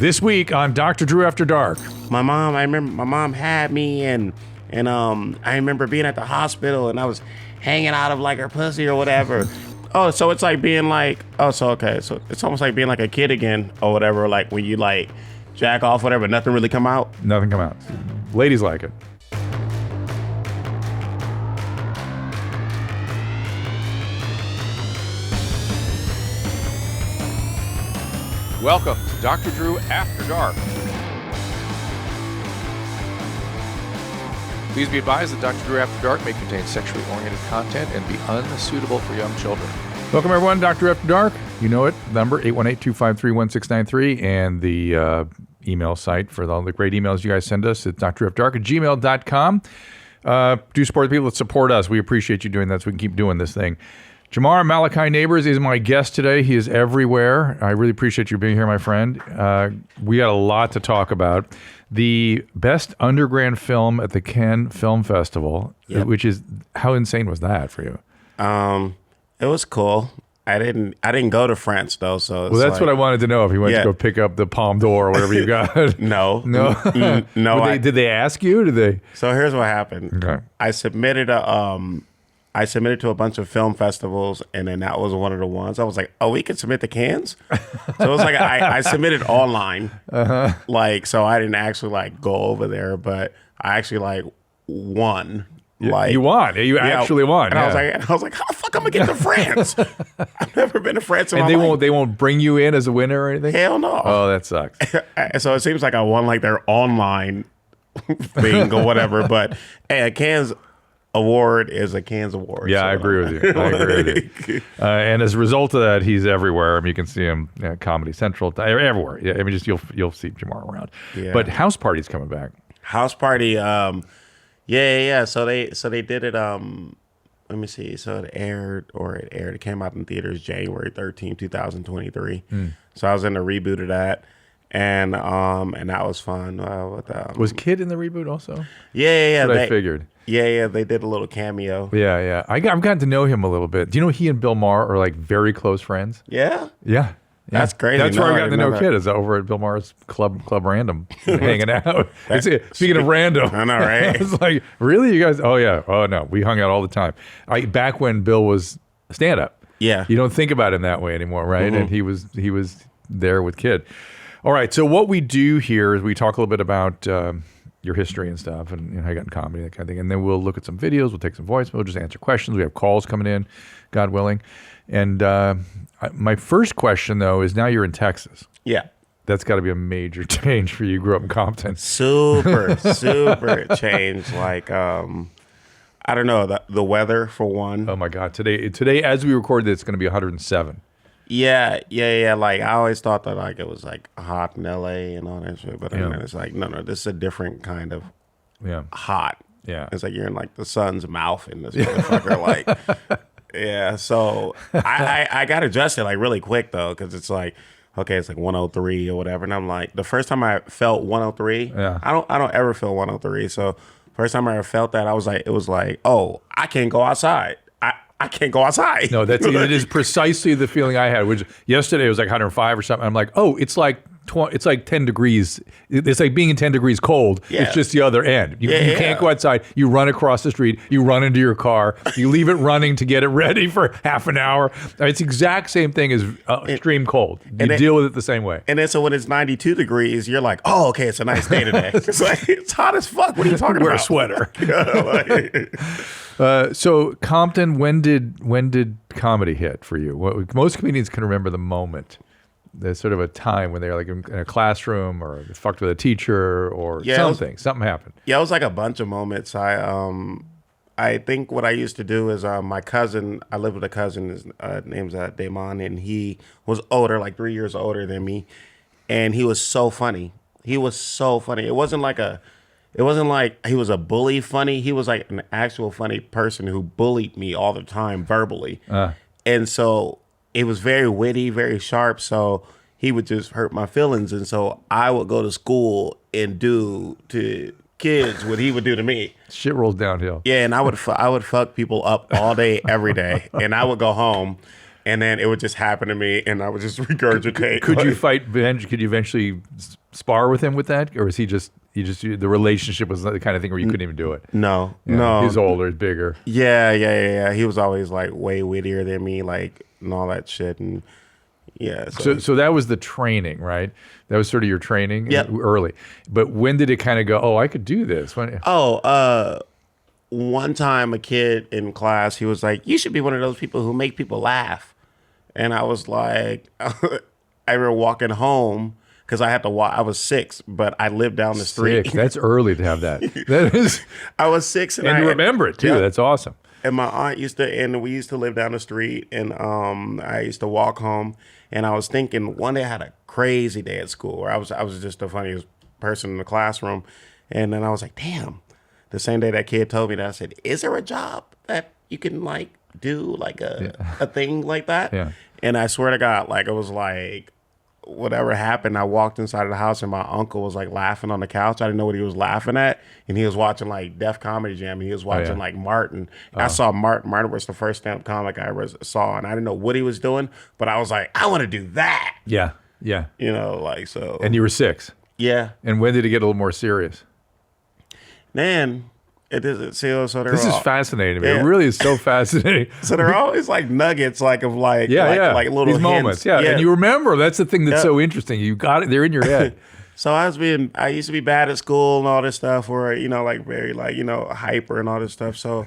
This week on Dr. Drew After Dark. I remember my mom had me and I remember being at the hospital and I was hanging out of like her pussy or whatever. Oh, so it's like being like, so it's almost like being like a kid again or whatever, like when you like jack off, whatever, nothing really come out. Nothing come out. Ladies like it. Welcome to Dr. Drew After Dark. Please be advised that Dr. Drew After Dark may contain sexually oriented content and be unsuitable for young children. Welcome, everyone. Dr. After Dark. You know it. Number 818-253-1693 and the email site for all the great emails you guys send us at drafterdark@gmail.com. Do support the people that support us. We appreciate you doing that so we can keep doing this thing. Jamar Neighbors is my guest today. He is everywhere. I really appreciate you being here, my friend. We got a lot to talk about. The best underground film at the Cannes Film Festival, which is, how insane was that for you? It was cool. I didn't go to France though, so well, that's what I wanted to know. If you went to go pick up the Palme d'Or or whatever you got. No. Did they ask you? Did they? So here's what happened. Okay. I submitted to a bunch of film festivals, and then that was one of the ones. I was like, oh, we can submit to Cannes? So it was like I submitted online. Like, so I didn't actually like go over there, but I actually like won. Like, you won. You actually won. And I was like, how the fuck am I getting to France? I've never been to France in my life. They won't bring you in as a winner or anything? Hell no. Oh, that sucks. So it seems like I won like their online thing or whatever, but hey, a Cannes award is a Cannes award. Yeah, so I agree with you. And as a result of that, he's everywhere. I mean, you can see him at Comedy Central, everywhere. Yeah, I mean, just you'll see Jamar around. Yeah. But House Party's coming back. House Party, yeah. So they did it. Let me see. So it aired. It came out in theaters January 13, 2023. So I was in the reboot of that. And that was fun. Was Kid in the reboot also? Yeah. That's what I figured. Yeah, they did a little cameo. Yeah. I've gotten to know him a little bit. Do you know he and Bill Maher are like very close friends? Yeah. That's crazy. That's where I got to know Kid, is over at Bill Maher's Club Random, hanging out. Speaking of random. I know, right? It's like, really? You guys? Oh, yeah. Oh, no. We hung out all the time. Back when Bill was stand-up. Yeah. You don't think about him that way anymore, right? Mm-hmm. And he was there with Kid. All right. So what we do here is we talk a little bit about your history and stuff, and how you got in comedy, that kind of thing. And then we'll look at some videos. We'll take some voicemail. We'll just answer questions. We have calls coming in, God willing. And my first question, though, is now you're in Texas. Yeah. That's got to be a major change for you. You grew up in Compton. Super change. Like, I don't know, the weather, for one. Oh, my God. Today, as we record this, it's going to be 107. Yeah. Like, I always thought that like it was like hot in LA and all that shit, but then it's like no, this is a different kind of hot. Yeah, it's like you're in like the sun's mouth in this motherfucker. Like, yeah. So I got adjusted like really quick though, because it's like, okay, it's like 103 or whatever, and I'm like, the first time I felt 103, I don't ever feel 103. So first time I ever felt that, I was like, it was like, oh, I can't go outside. I can't go outside. No, it is precisely the feeling I had, which yesterday it was like 105 or something. I'm like, oh, it's like 10 degrees. It's like being in 10 degrees cold. Yeah. It's just the other end. You can't go outside. You run across the street. You run into your car. You leave it running to get it ready for half an hour. It's the exact same thing as extreme cold. You deal with it the same way. And then so when it's 92 degrees, you're like, oh, okay, it's a nice day today. It's like, it's hot as fuck. What are you talking about? Wear a sweater. So Compton, when did comedy hit for you? Most comedians can remember the moment. There's sort of a time when they're like in a classroom or fucked with a teacher or something. Something happened. Yeah, it was like a bunch of moments. I think what I used to do is my cousin. I lived with a cousin. His name's Damon, and he was older, like 3 years older than me, and he was so funny. It wasn't like he was a bully funny. He was like an actual funny person who bullied me all the time verbally. And so it was very witty, very sharp. So he would just hurt my feelings. And so I would go to school and do to kids what he would do to me. Shit rolls downhill. Yeah, and I would fuck people up all day, every day. And I would go home Yeah. And then it would just happen to me, and I would just regurgitate. Could you fight? Could you eventually spar with him with that, or was he just the relationship was the kind of thing where you couldn't even do it? No, Yeah, no. He's older, he's bigger. Yeah. He was always like way wittier than me, like and all that shit, and yeah. So that was the training, right? That was sort of your training Yep. early. But when did it kind of go, oh, I could do this? When, One time a kid in class, he was like, "You should be one of those people who make people laugh," and I was like, I remember walking home. Because I had to walk. I was 6, but I lived down the street. 6. That's early to have that. That is. I was 6, and you remember it too. Yeah. That's awesome. And my aunt and we used to live down the street, and I used to walk home, and I was thinking one day I had a crazy day at school where I was just the funniest person in the classroom, and then I was like, damn. The same day that kid told me that, I said, is there a job that you can like do like a thing like that? Yeah. And I swear to God, like it was like. Whatever happened, I walked inside of the house and my uncle was like laughing on the couch. I didn't know what he was laughing at. And he was watching like Def Comedy Jam, and he was watching like Martin. I saw Martin. Martin was the first stand-up comic I ever saw, and I didn't know what he was doing, but I was like, I want to do that. Yeah. You know, like so. And you were 6. Yeah. And when did it get a little more serious? Man, it is. So This is fascinating. Yeah. It really is so fascinating. So they're always like nuggets, like of like like little these hints. moments. Yeah. And you remember. That's the thing that's so interesting. You got it. They're in your head. So I used to be bad at school and all this stuff, or like very like hyper and all this stuff. So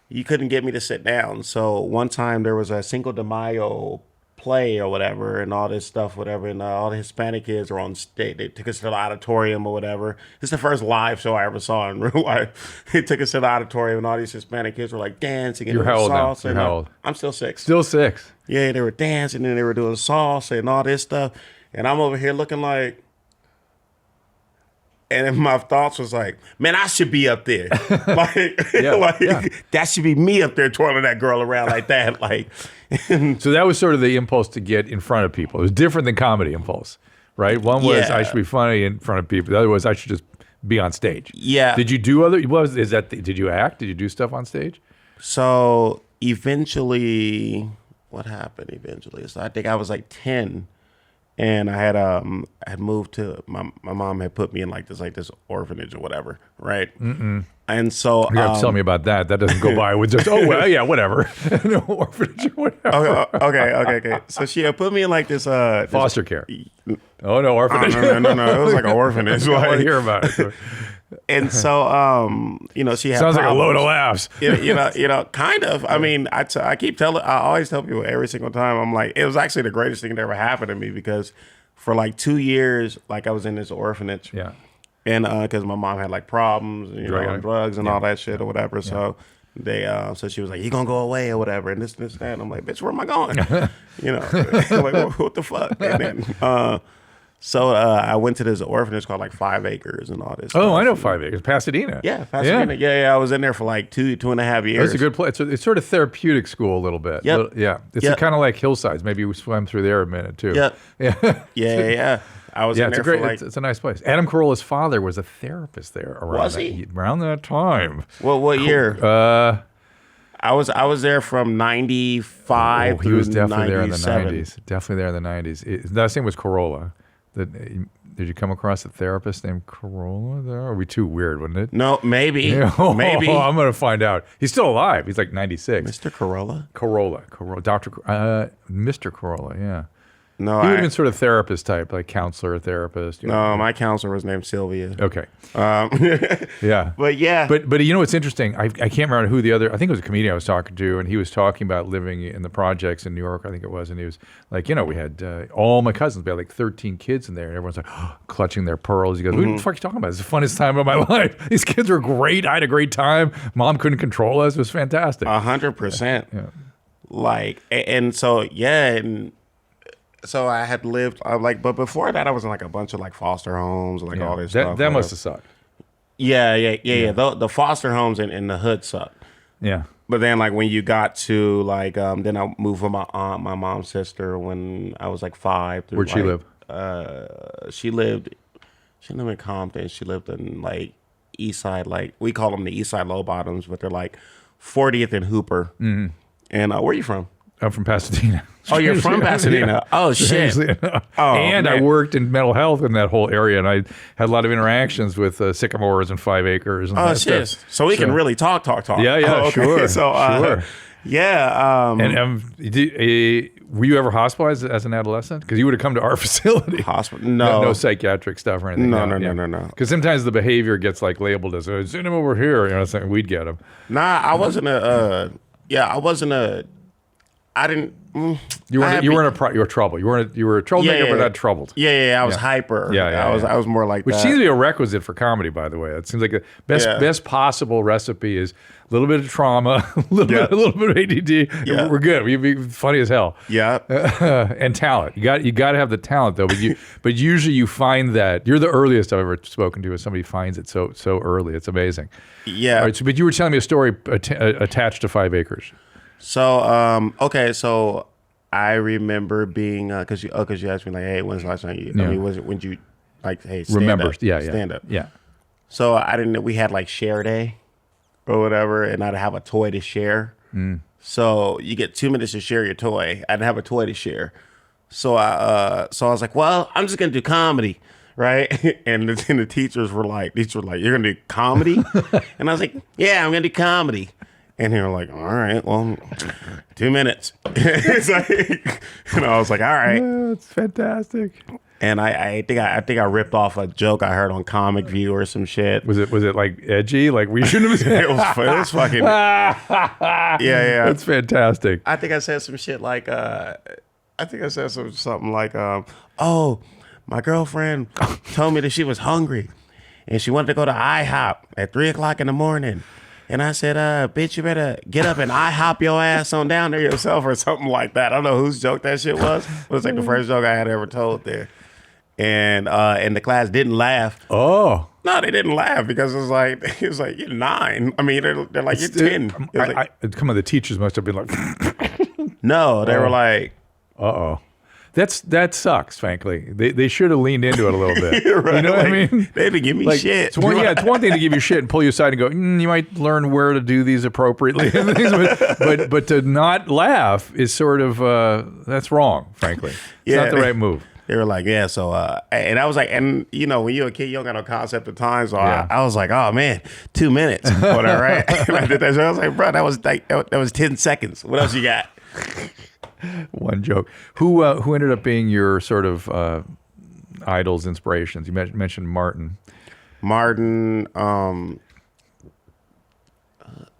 you couldn't get me to sit down. So one time there was a Cinco de Mayo play or whatever, and all this stuff, whatever, and all the Hispanic kids were on stage. They took us to the auditorium or whatever. It's the first live show I ever saw in real life. They took us to the auditorium, and all these Hispanic kids were like dancing and You're how old now? salsa. You're how old? I'm still 6. Still 6. Yeah, they were dancing and they were doing salsa and all this stuff, and I'm over here looking like. And then my thoughts was like, man, I should be up there. That should be me up there twirling that girl around like that. Like, So that was sort of the impulse to get in front of people. It was different than comedy impulse, right? One was I should be funny in front of people. The other was I should just be on stage. Yeah. Did you do other? Did you act? Did you do stuff on stage? So eventually, what happened eventually? So I think I was like 10. And I had moved to my mom had put me in like this orphanage or whatever, right? And so You have to tell me about that. That doesn't go by with just whatever. No orphanage or whatever. Okay. So she had put me in like this Foster care. Oh no, orphanage. No. It was like an orphanage. I want to hear about it. And so she had Sounds problems. like a load of laughs. Kind of. I mean, I always tell people every single time. I'm like, it was actually the greatest thing that ever happened to me because for like 2 years, like I was in this orphanage. Yeah. And because my mom had like problems, drugs and all that shit or whatever. Yeah. So so she was like, "You gonna go away or whatever?" And this and that. And I'm like, "Bitch, where am I going?" Like what the fuck? And then, so I went to this orphanage called like 5 Acres and all this. Oh, I know 5 Acres, Pasadena. Yeah, Pasadena. Yeah. I was in there for like 2.5 years. That's a good place. It's sort of therapeutic school a little bit. Yep. Yeah. It's kind of like Hillsides. Maybe we swam through there a minute too. Yep. Yeah. I was in there for like... It's a nice place. Adam Carolla's father was a therapist there around that time. What year? I was there from 95 he was definitely 97. there in the 90s. Definitely there in the 90s. His last name was Carolla. Did you come across a therapist named Carolla there? Or would be too weird, wouldn't it? No, maybe. Maybe. I'm going to find out. He's still alive. He's like 96. Mr. Carolla? Carolla. Mr. Carolla, yeah. No, he would have been sort of therapist type, like counselor, therapist. No, my counselor was named Sylvia. Okay. Yeah. But yeah. But what's interesting, I can't remember who the other, I think it was a comedian I was talking to, and he was talking about living in the projects in New York, I think it was, and he was like, we had all my cousins, we had like 13 kids in there, and everyone's like clutching their pearls. He goes, what the fuck are you talking about? It's the funnest time of my life. These kids were great. I had a great time. Mom couldn't control us. It was fantastic. 100%. Yeah. Like, and so, and so I had lived but before that I was in like a bunch of like foster homes and like all this stuff. That must have sucked. Yeah. The foster homes in the hood sucked. Yeah. But then like when you got to like then I moved with my aunt, my mom's sister when I was like 5. Where'd she live? She lived in Compton. She lived in like East Side, like we call them the East Side Low Bottoms, but they're like 40th and Hooper. Mm-hmm. And where are you from? I'm from Pasadena. Oh, you're from Pasadena. Yeah. Oh, shit. And man. I worked in mental health in that whole area, and I had a lot of interactions with sycamores and 5 acres. And that shit. stuff. So we can really talk. Yeah, okay. Sure. So, sure. Yeah. And were you ever hospitalized as an adolescent? Because you would have come to our facility. Hospital? No. No psychiatric stuff or anything. No. Because sometimes the behavior gets like labeled as, send him over here. You know, something we'd get him. Nah, I wasn't I didn't. You were trouble. You were a troublemaker, but not troubled. Yeah. I was hyper. I was more like Which that. seems to be a requisite for comedy, by the way. It seems like the best possible recipe is a little bit of trauma, a little bit of ADD. Yeah. We're good. We'd be funny as hell. Yeah. And talent. You got to have the talent though. But usually you find that you're the earliest I've ever spoken to. If somebody finds it so early, it's amazing. Yeah. All right, but you were telling me a story attached to 5 acres. So okay, so I remember being because you asked me like, hey, when's the last time you? I mean, was it when you like, hey, stand up, stand up? Yeah. So I didn't know we had like share day or whatever, and I'd have a toy to share. So you get 2 minutes to share your toy. I didn't have a toy to share, so I was like, well, I'm just gonna do comedy. Right. And the teachers were like, you're going to do comedy? And I was like, yeah, I'm going to do comedy. And they were like, all right, well, 2 minutes. It's like, and I was like, all right. That's fantastic. And I think I ripped off a joke I heard on Comic View or some shit. Was it like edgy? Like we shouldn't have said it was fucking yeah. That's fantastic. I think I said some shit like something like oh, my girlfriend told me that she was hungry and she wanted to go to IHOP at 3:00 in the morning. And I said, bitch, you better get up and IHOP your ass on down there yourself or something like that. I don't know whose joke that shit was. It was like the first joke I had ever told there. And the class didn't laugh. Oh. No, they didn't laugh because it was like you're 9. I mean, they're like, you're 10. Come on, the teachers must have been like, no, they were like, uh-oh. That sucks, frankly. They should have leaned into it a little bit. Right? You know what I mean? They didn't give me shit. It's one thing to give you shit and pull you aside and go, you might learn where to do these appropriately. but to not laugh is sort of, that's wrong, frankly. It's not the right move. They were like, yeah, so, and I was like, and you know, when you're a kid, you don't got no concept of time, so I was like, oh man, 2 minutes, whatever, right? And I did that, so I was like, bro, that was 10 seconds. What else you got? One joke. Who ended up being your sort of idols, inspirations? You mentioned Martin. John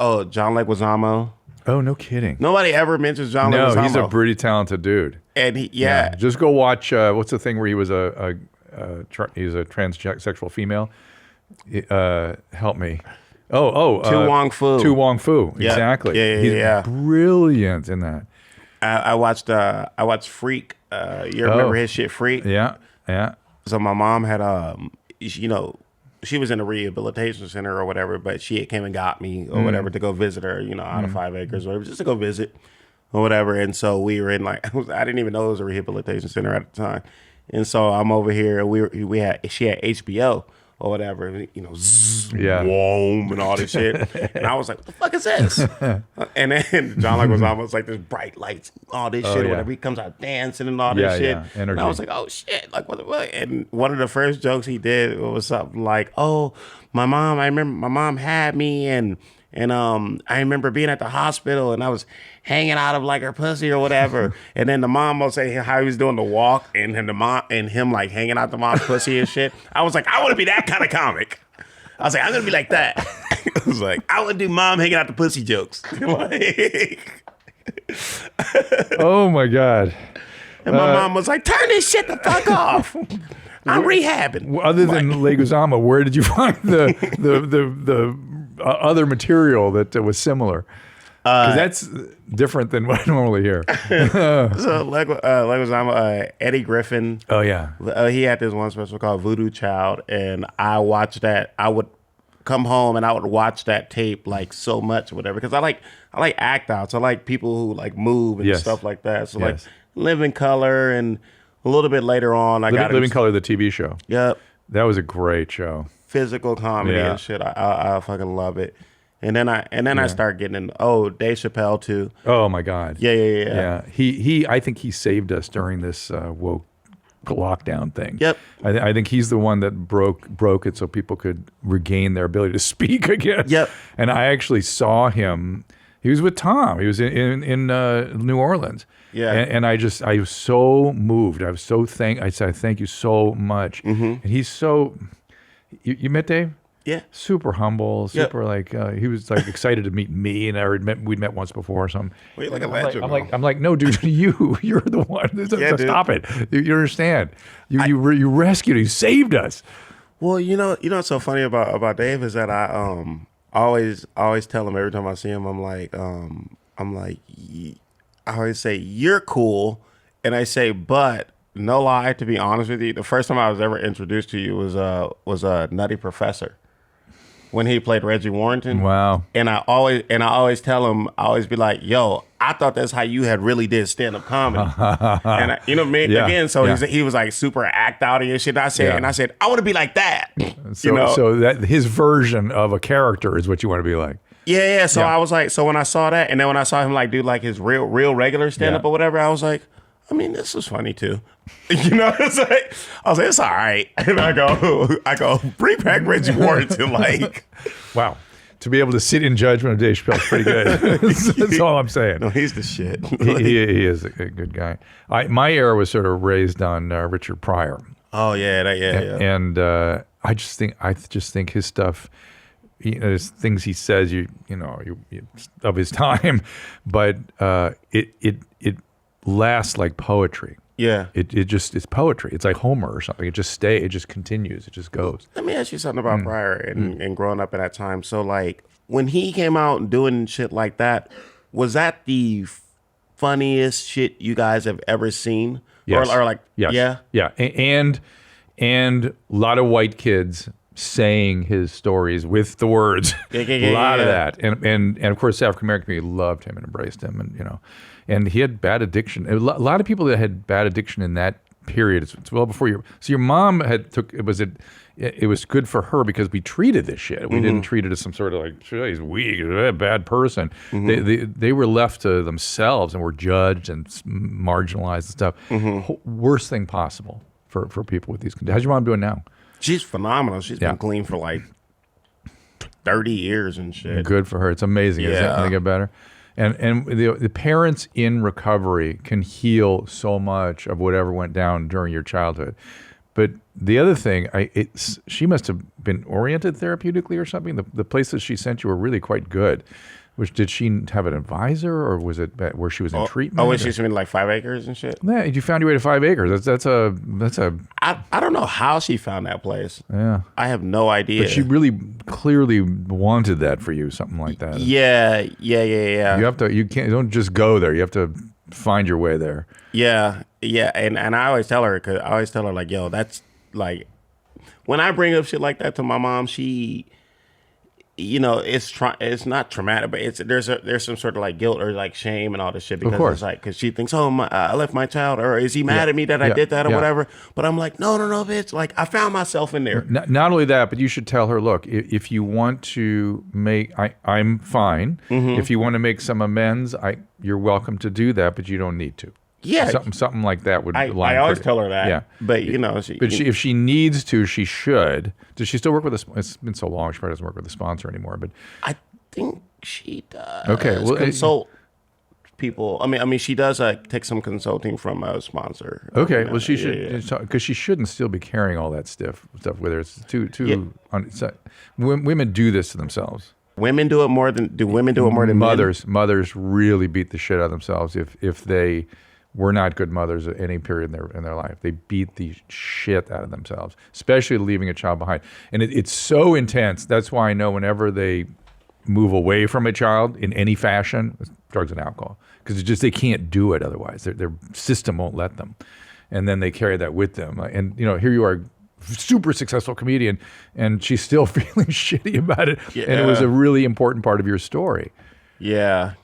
Leguizamo. Oh, no kidding. Nobody ever mentions John Leguizamo. No, he's a pretty talented dude. And just go watch. What's the thing where he was he's a transsexual female? Help me. Tu Wong Fu. Tu Wong Fu. Yeah. Exactly. He's brilliant in that. I watched Freak. You remember his shit, Freak? Yeah. So my mom had she was in a rehabilitation center or whatever, but she came and got me or whatever to go visit her, out of 5 acres or whatever, just to go visit or whatever. And so we were in like, I didn't even know it was a rehabilitation center at the time. And so I'm over here and she had HBO or whatever, zzz, whoom, and all this shit. And I was like, what the fuck is this? And then John Leguizamo was like this bright lights, all this shit, or whatever. He comes out dancing and all this shit. And I was like, oh shit, like what the fuck? And one of the first jokes he did was something like, oh, I remember my mom had me and I remember being at the hospital and I was hanging out of like her pussy or whatever. And then the mom will say how he was doing the walk and the mom and him like hanging out the mom's pussy and shit. I was like, I want to be that kind of comic. I was like, I'm going to be like that. I was like, I would do mom hanging out the pussy jokes. Oh my God. And my mom was like, turn this shit the fuck off. I'm rehabbing. Other than Leguizamo, where did you find the other material that was similar? Because that's different than what I normally hear. So Leguizamo, Eddie Griffin. Oh yeah. He had this one special called Voodoo Child, and I watched that. I would come home and I would watch that tape like so much or whatever, because I like act outs. I like people who like move and stuff like that. So like Living Color, and a little bit later on, Living Color, the TV show. Yep. That was a great show. Physical comedy and shit. I fucking love it. And then I start getting in. Dave Chappelle too. Oh my God. Yeah. He I think he saved us during this woke lockdown thing. Yep. I think he's the one that broke it so people could regain their ability to speak again. Yep. And I actually saw him. He was with Tom. He was in New Orleans. Yeah. And I was so moved. I said, thank you so much. Mm-hmm. And he's so. You met Dave? Yeah. Super humble, super he was like excited to meet me, and we'd met once before or something. Well, you're like a legend. I'm like, no, dude, you're the one. Stop it. You understand? You rescued, you saved us. Well, you know what's so funny about Dave is that I always tell him every time I see him, I always say you're cool, and I say, but no lie, to be honest with you, the first time I was ever introduced to you was a Nutty Professor. When he played Reggie Warrington. Wow. And I always tell him, I always be like, yo, I thought that's how you had really did stand-up comedy. And you know what I mean? Yeah. Again, so he was like super act outy and shit. I said, I want to be like that. So that his version of a character is what you want to be like. Yeah. So I was like, so when I saw that, and then when I saw him like do like his real regular stand-up or whatever, I was like, I mean, this is funny too. It's like, I was like, it's all right. And I go, bring back Reggie Warrington. Like, wow. To be able to sit in judgment of Dave Chappelle is pretty good. That's all I'm saying. No, he's the shit. He is a good guy. My era was sort of raised on Richard Pryor. Oh yeah. And I just think his stuff, there's things he says, you of his time, but it lasts like poetry. Yeah. It's poetry. It's like Homer or something. It just continues. It just goes. Let me ask you something about Pryor and growing up at that time. So like when he came out and doing shit like that, was that the funniest shit you guys have ever seen? Yes. Or like, yes. Yeah. And a lot of white kids saying his stories with the words. A lot of that. And of course, the African American community loved him and embraced him, and he had bad addiction. A lot of people that had bad addiction in that period. It's well before your mom it was good for her because we treated this shit. We didn't treat it as some sort of like, he's weak, a bad person. They were left to themselves and were judged and marginalized and stuff. Worst thing possible for people with these conditions. How's your mom doing now? She's phenomenal. She's been clean for like 30 years and shit. Good for her. It's amazing. Is that going to get better? And the parents in recovery can heal so much of whatever went down during your childhood. But the other thing, she must have been oriented therapeutically or something. The places she sent you were really quite good. Did she have an advisor, or was it where she was in treatment? Oh, was she in like 5 acres and shit? Yeah, you found your way to 5 acres. That's a. I don't know how she found that place. Yeah, I have no idea. But she really clearly wanted that for you, something like that. Yeah. You have to. You don't just go there. You have to find your way there. Yeah. And I always tell her like, yo, that's like, when I bring up shit like that to my mom, she. It's not traumatic, but there's some sort of like guilt or like shame and all this shit because it's like, because she thinks, I left my child, or is he mad at me that I did that or whatever? But I'm like, no, bitch. Like, I found myself in there. Not only that, but you should tell her, look, if you want to I'm fine. If you want to make some amends, you're welcome to do that, but you don't need to. Yeah, something like that would. I always tell her that. Yeah, but if she needs to, she should. Does she still work with It's been so long; she probably doesn't work with a sponsor anymore. But I think she does. Okay, well, consult people. I mean, she does take some consulting from a sponsor. Okay, well, she should, because she shouldn't still be carrying all that stuff. Whether it's too. Women do this to themselves. Women do it more than mothers. Men? Mothers really beat the shit out of themselves if they were not good mothers at any period in their life. They beat the shit out of themselves, especially leaving a child behind. And it's so intense. That's why I know whenever they move away from a child in any fashion, it's drugs and alcohol, because they can't do it otherwise. Their system won't let them. And then they carry that with them. And here you are, super successful comedian, and she's still feeling shitty about it. Yeah. And it was a really important part of your story. Yeah.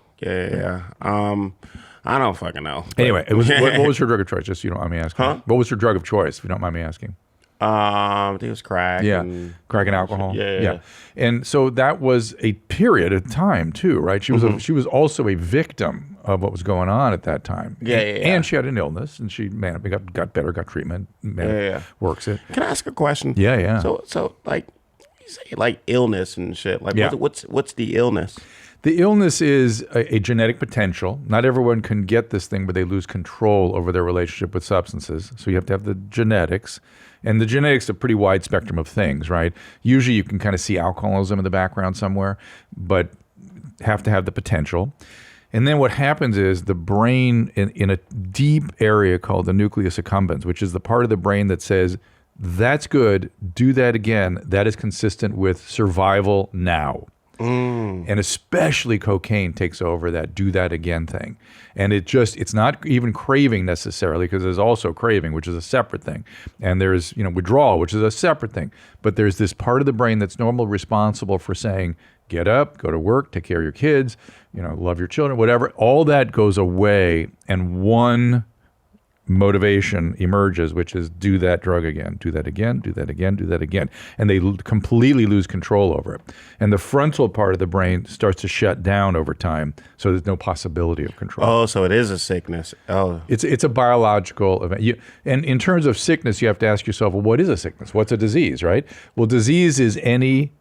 I don't fucking know. Anyway, what was her drug of choice? Just, you don't mind me asking. Huh? What was her drug of choice, if you don't mind me asking? I think it was crack. Yeah, and crack and alcohol. Yeah. And so that was a period of time too, right? She was she was also a victim of what was going on at that time. Yeah, and, yeah, yeah. and she had an illness, and she got better, got treatment, Yeah. works it. Can I ask a question? Yeah. So like, you say like illness and shit. Like, Yeah. what's the illness? The illness is a genetic potential. Not everyone can get this thing where they lose control over their relationship with substances. So you have to have the genetics. And the genetics is a pretty wide spectrum of things, right? Usually you can kind of see alcoholism in the background somewhere, but have to have the potential. And then what happens is the brain in a deep area called the nucleus accumbens, which is the part of the brain that says, that's good, do that again. That is consistent with survival now. And especially cocaine takes over that do that again thing. And it's not even craving necessarily, because there's also craving, which is a separate thing. And there's, withdrawal, which is a separate thing. But there's this part of the brain that's normally responsible for saying, get up, go to work, take care of your kids, love your children, whatever. All that goes away, and one motivation emerges, which is do that drug again, do that again, do that again, do that again. And they completely lose control over it. And the frontal part of the brain starts to shut down over time, so there's no possibility of control. Oh, so it is a sickness. Oh. It's a biological event. And in terms of sickness, you have to ask yourself, well, what is a sickness? What's a disease, right? Well, disease is any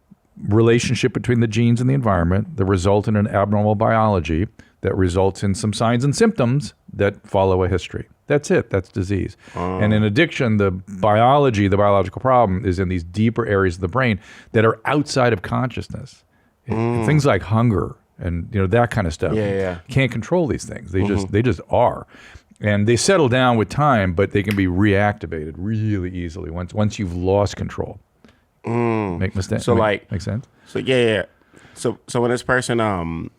relationship between the genes and the environment that result in an abnormal biology that results in some signs and symptoms that follow a history. That's it. That's disease. And in addiction, the biological problem is in these deeper areas of the brain that are outside of consciousness. Things like hunger and that kind of stuff. Yeah. Can't control these things. They just are. And they settle down with time, but they can be reactivated really easily once you've lost control. Make mistakes. So make sense? So yeah. So when this person like,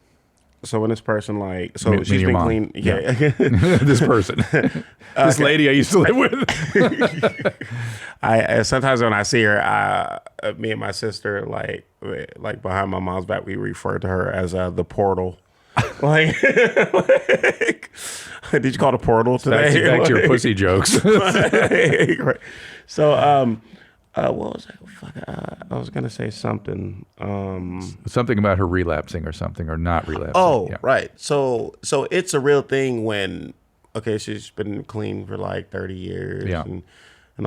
so Mean she's your been mom. clean. Yeah. This person, this lady I used to live with. I sometimes when I see her, me and my sister, like behind my mom's back, we refer to her as the portal. Like, did you call it a portal today? Back to your pussy jokes. Right. So, what was that? Fuck, I was gonna say something. Something about her relapsing or something, or not relapsing. Oh, Yeah. right. So it's a real thing when, okay, she's been clean for like 30 years Yeah. and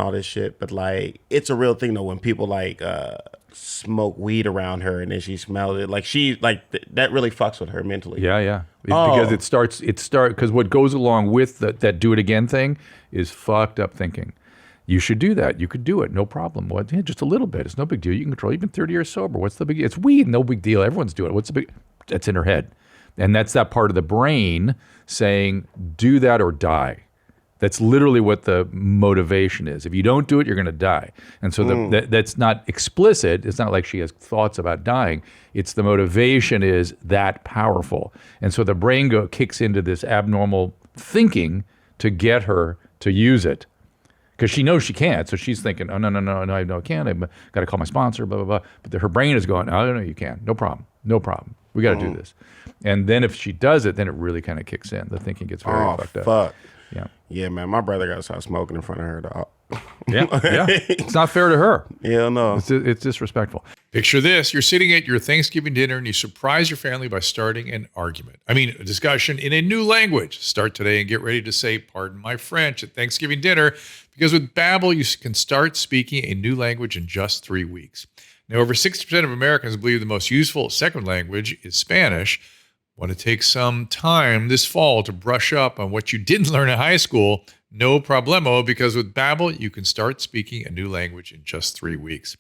all this shit. But like, it's a real thing though when people like smoke weed around her and then she smells it. Like that really fucks with her mentally. Yeah. Because because what goes along with that do it again thing is fucked up thinking. You should do that. You could do it. No problem. What? Yeah, just a little bit. It's no big deal. You can control. You've been 30 years sober. What's the big deal? It's weed. No big deal. Everyone's doing it. What's the big? That's in her head. And that's that part of the brain saying, do that or die. That's literally what the motivation is. If you don't do it, you're going to die. And so that's not explicit. It's not like she has thoughts about dying. It's the motivation is that powerful. And so the brain kicks into this abnormal thinking to get her to use it. Because she knows she can't, so she's thinking, oh, no, I can't. I've got to call my sponsor, blah, blah, blah. But her brain is going, oh, no, you can. No problem. We got to do this. And then if she does it, then it really kind of kicks in. The thinking gets very fucked up. Fuck. Yeah. Yeah, man. My brother got to start smoking in front of her, dog. Yeah. It's not fair to her. Yeah, no. It's disrespectful. Picture this. You're sitting at your Thanksgiving dinner and you surprise your family by starting an argument. A discussion in a new language. Start today and get ready to say, pardon my French, at Thanksgiving dinner, because with Babbel, you can start speaking a new language in just 3 weeks. Now, over 60% of Americans believe the most useful second language is Spanish. Want to take some time this fall to brush up on what you didn't learn in high school? No problemo, because with Babbel, you can start speaking a new language in just 3 weeks.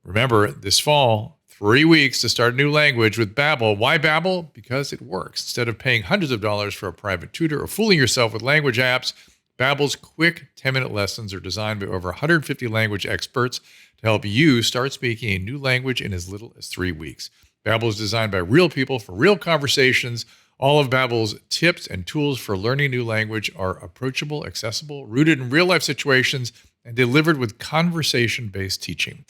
Remember, this fall, 3 weeks to start a new language with Babbel. Why Babbel? Because it works. Instead of paying hundreds of dollars for a private tutor or fooling yourself with language apps, Babbel's quick 10-minute lessons are designed by over 150 language experts to help you start speaking a new language in as little as 3 weeks. Babbel is designed by real people for real conversations. All of Babbel's tips and tools for learning a new language are approachable, accessible, rooted in real-life situations, and delivered with conversation-based teaching.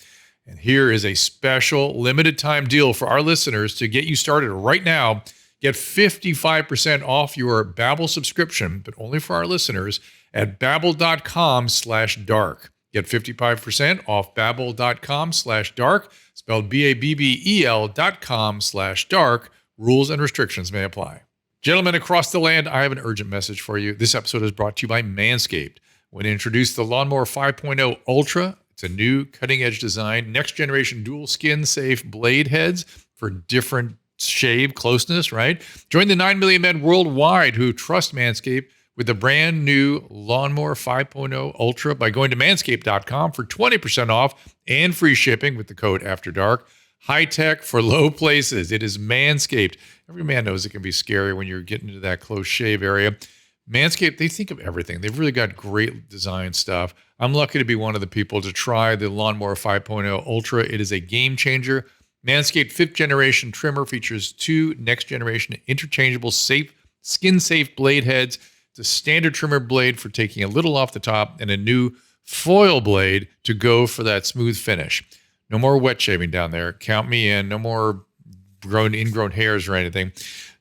And here is a special limited-time deal for our listeners to get you started right now. Get 55% off your Babbel subscription, but only for our listeners, at babbel.com/dark. Get 55% off babbel.com/dark, spelled BABBEL.com/dark. Rules and restrictions may apply. Gentlemen across the land, I have an urgent message for you. This episode is brought to you by Manscaped. When introduced the Lawnmower 5.0 Ultra, it's a new cutting-edge design, next-generation dual skin-safe blade heads for different shave closeness, right? Join the 9 million men worldwide who trust Manscaped with the brand new Lawnmower 5.0 Ultra by going to manscaped.com for 20% off and free shipping with the code AFTERDARK. High tech for low places. It is Manscaped. Every man knows it can be scary when you're getting into that close shave area. Manscaped, they think of everything. They've really got great design stuff. I'm lucky to be one of the people to try the Lawnmower 5.0 Ultra. It is a game changer. Manscaped 5th generation trimmer features 2 next generation interchangeable skin-safe blade heads. It's a standard trimmer blade for taking a little off the top and a new foil blade to go for that smooth finish. No more wet shaving down there. Count me in. No more ingrown hairs or anything.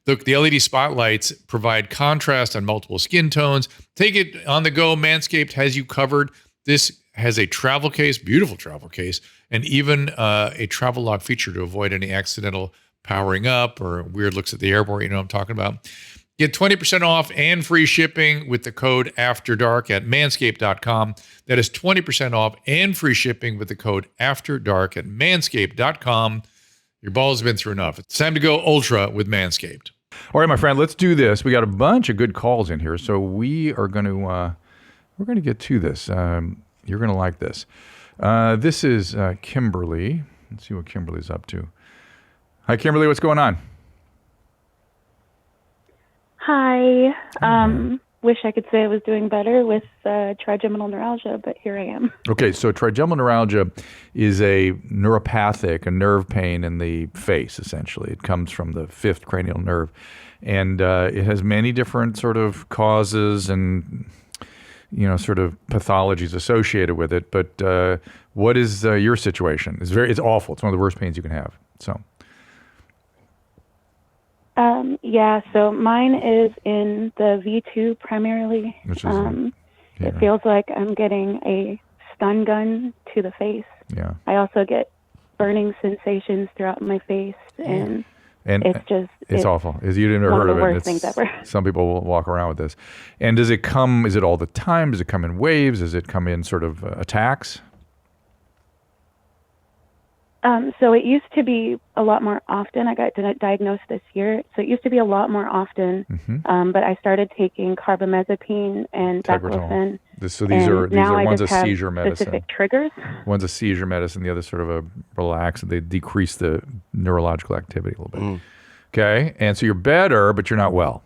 Look, the LED spotlights provide contrast on multiple skin tones. Take it on the go. Manscaped has you covered. This has a travel case, beautiful travel case, and even a travel log feature to avoid any accidental powering up or weird looks at the airport. You know what I'm talking about. Get 20% off and free shipping with the code AFTERDARK at manscaped.com. That is 20% off and free shipping with the code AFTERDARK at manscaped.com. Your balls have been through enough. It's time to go ultra with Manscaped. All right, my friend, let's do this. We got a bunch of good calls in here, so we are going to we're going to get to this. You're going to like this. This is Kimberly. Let's see what Kimberly's up to. Hi, Kimberly. What's going on? Hi. Wish I could say I was doing better with trigeminal neuralgia, but here I am. Okay, so trigeminal neuralgia is a neuropathic, a nerve pain in the face, essentially. It comes from the 5th cranial nerve. And it has many different sort of causes and, sort of pathologies associated with it. But what is your situation? It's awful. It's one of the worst pains you can have. So. Yeah, so mine is in the V2 primarily. Which is, It feels like I'm getting a stun gun to the face. Yeah. I also get burning sensations throughout my face, and it's awful. You didn't ever heard of it. One of the worst things ever. Some people will walk around with this. And is it all the time? Does it come in waves? Does it come in sort of attacks? So it used to be a lot more often. I got diagnosed this year. So it used to be a lot more often. Mm-hmm. But I started taking carbamazepine and baclofen. So these are one's a seizure medicine. Specific triggers. One's a seizure medicine. The other sort of a relax. They decrease the neurological activity a little bit. Mm. Okay. And so you're better, but you're not well.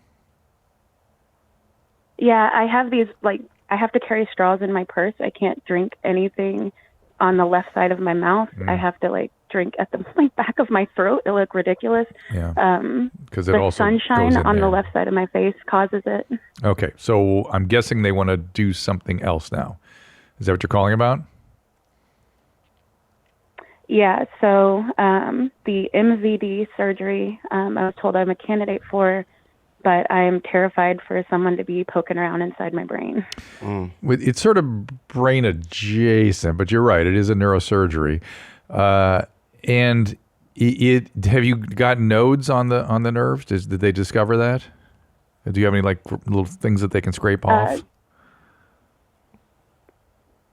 Yeah, I have these, I have to carry straws in my purse. I can't drink anything on the left side of my mouth. I have to drink at the back of my throat. It look ridiculous. Yeah. Because it the also sunshine on there. the left side of my face causes it. Okay, so I'm guessing they want to do something else now. Is that what you're calling about? Yeah. So the MVD surgery, I was told I'm a candidate for, but I am terrified for someone to be poking around inside my brain. Mm. It's sort of brain adjacent, but you're right. It is a neurosurgery. And have you got nodes on the nerves? Did they discover that? Do you have any little things that they can scrape off?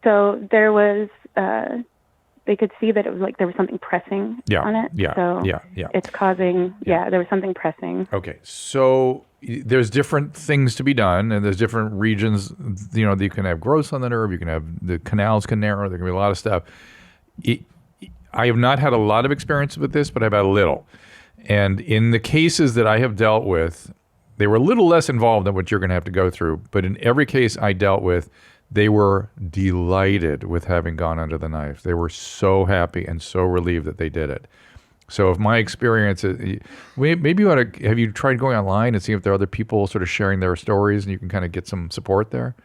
So there was, they could see that it was there was something pressing on it. Yeah. So it's causing, there was something pressing. Okay. So there's different things to be done, and there's different regions, you can have growths on the nerve, you can have, the canals can narrow, there can be a lot of stuff. I have not had a lot of experience with this, but I've had a little. And in the cases that I have dealt with, they were a little less involved than what you're going to have to go through. But in every case I dealt with, they were delighted with having gone under the knife. They were so happy and so relieved that they did it. So if my experience, maybe you ought to, have you tried going online and see if there are other people sort of sharing their stories and you can kind of get some support there?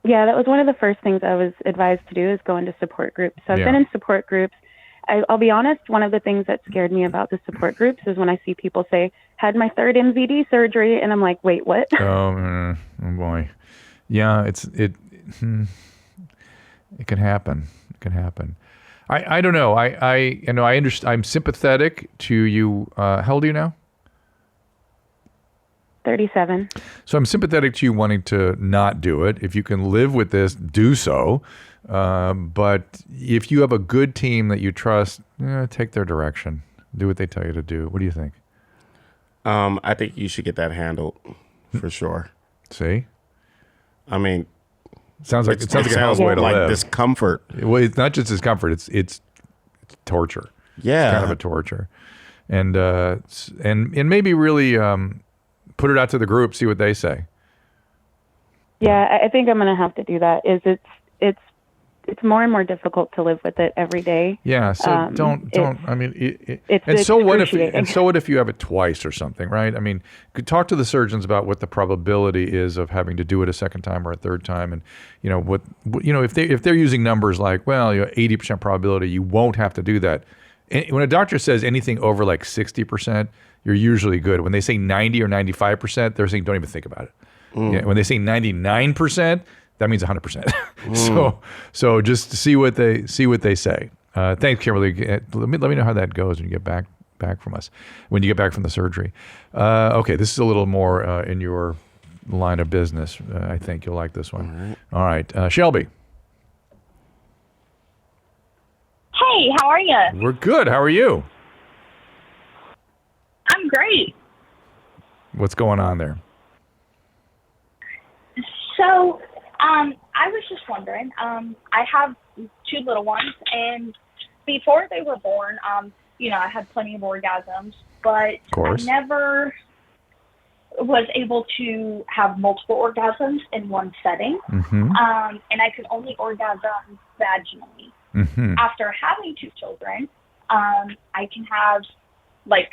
Yeah, that was one of the first things I was advised to do, is go into support groups. So I've been in support groups. I'll be honest, one of the things that scared me about the support groups is when I see people say, had my 3rd MVD surgery, and I'm like, wait, what? Oh boy. Yeah, it can happen. It can happen. I don't know. I understand. I'm sympathetic to you. How old are you now? 37. So I'm sympathetic to you wanting to not do it. If you can live with this, do so. But if you have a good team that you trust, take their direction. Do what they tell you to do. What do you think? I think you should get that handled for sure. See? I mean, sounds like a hell of a way to like live. Discomfort. Well, it's not just discomfort. It's torture. Yeah, it's kind of a torture, and maybe really put it out to the group, see what they say. Yeah, I think I'm going to have to do that. It's more and more difficult to live with it every day. Yeah, so don't. I mean, it's so what if you have it twice or something, right? I mean, could talk to the surgeons about what the probability is of having to do it a second time or a third time, and if they're using numbers like 80% probability, you won't have to do that. When a doctor says anything over like 60%, you're usually good. When they say 90 or 95%, they're saying don't even think about it. Yeah, when they say 99%. That means 100%. So just see what they say. Thanks, Kimberly. Let me know how that goes when you get back from us. When you get back from the surgery. Okay, this is a little more in your line of business. I think you'll like this one. All right, Shelby. Hey, how are you? We're good. How are you? I'm great. What's going on there? So, I was just wondering, I have 2 little ones, and before they were born, I had plenty of orgasms, but I never was able to have multiple orgasms in one setting, and I could only orgasm vaginally. After having 2 children, I can have like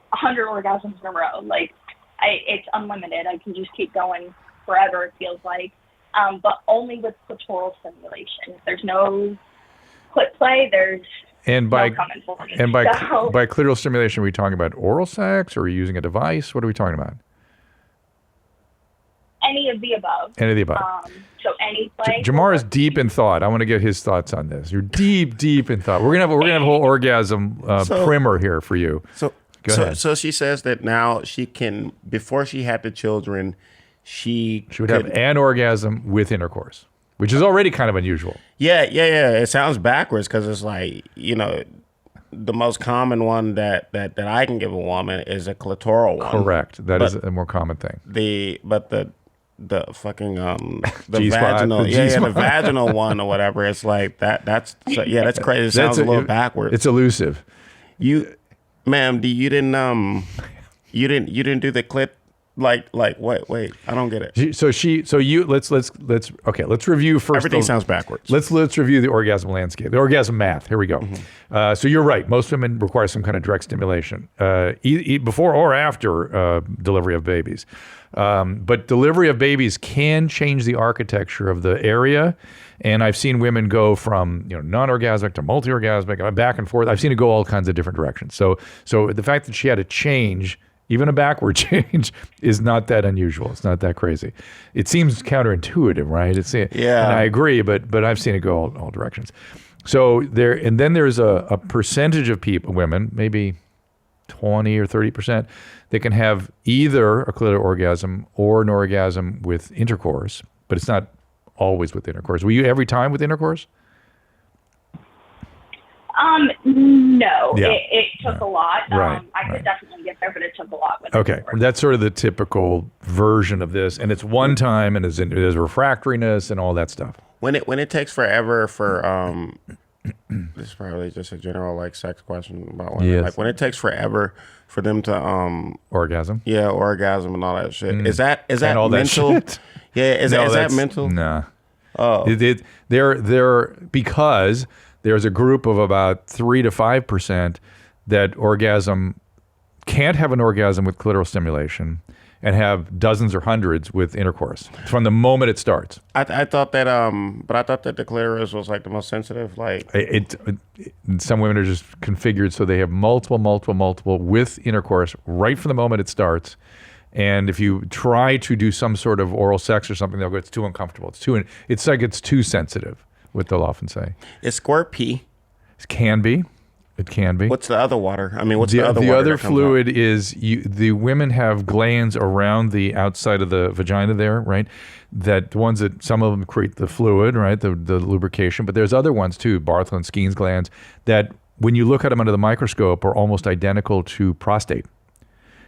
100 orgasms in a row. Like, it's unlimited. I can just keep going forever, it feels like. But only with clitoral stimulation. There's no clit play. There's no coming for me. And by clitoral stimulation, are we talking about oral sex, or are you using a device? What are we talking about? Any of the above. Any of the above. So any play. Jamar is deep in thought. I want to get his thoughts on this. You're deep in thought. We're gonna have a whole orgasm primer here for you. Go ahead. So she says that now she can, before she had the children, she would have an orgasm with intercourse, which is already kind of unusual. Yeah. It sounds backwards because it's like, the most common one that I can give a woman is a clitoral one. Correct. That is a more common thing. The fucking the G-spot, vaginal, the vaginal one or whatever. It's like that's crazy. It sounds a little backwards. It's elusive. Ma'am, you didn't do the clit. Like wait, I don't get it. Let's review first. Everything sounds backwards. Let's review the orgasm landscape, the orgasm math. Here we go. So you're right. Most women require some kind of direct stimulation, before or after delivery of babies. But delivery of babies can change the architecture of the area. And I've seen women go from non-orgasmic to multi-orgasmic, back and forth. I've seen it go all kinds of different directions. So the fact that she had to change, even a backward change, is not that unusual. It's not that crazy. It seems counterintuitive, right? And I agree, but I've seen it go all directions. So then there's a percentage of women, maybe 20 or 30%, that can have either a clitoral orgasm or an orgasm with intercourse, but it's not always with intercourse. Were you every time with intercourse? No, Yeah. it took a lot. Right, I could definitely get there, but it took a lot. Okay, that's sort of the typical version of this, and it's one time, and there's refractoriness and all that stuff. When it takes forever for this is probably just a general sex question about women. Yes. Like when it takes forever for them to orgasm. Yeah, orgasm and all that shit. Is that and all mental? That shit? Yeah, is that mental? Nah. Oh. They're because there's a group of about 3 to 5% that can't have an orgasm with clitoral stimulation and have dozens or hundreds with intercourse from the moment it starts. I thought that the clitoris was the most sensitive. Some women are just configured so they have multiple with intercourse right from the moment it starts, And if you try to do some sort of oral sex or something, they'll go, it's too uncomfortable. It's like it's too sensitive, what they'll often say. Is squirt pee? It can be. It can be. What's the other water? I mean, what's the other water? The other fluid is the women have glands around the outside of the vagina there, right? That ones that some of them create the fluid, right? The lubrication. But there's other ones too, Bartholin, Skene's glands, that when you look at them under the microscope are almost identical to prostate.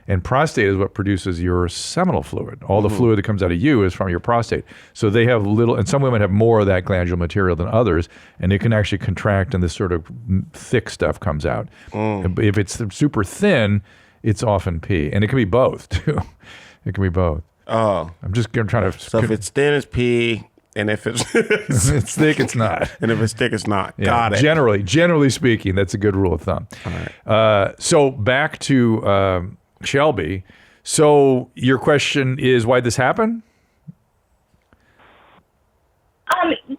And prostate is what produces your seminal fluid. All the fluid that comes out of you is from your prostate. So they have and some women have more of that glandular material than others, and it can actually contract and this sort of thick stuff comes out. If it's super thin, it's often pee. And it can be both, too. It can be both. Oh. I'm just trying to... So if it's thin, it's pee, and if it's... it's thick, it's not. And if it's thick, it's not. Yeah, Got it. Generally speaking, that's a good rule of thumb. All right. So back to... Shelby, so your question is why this happened?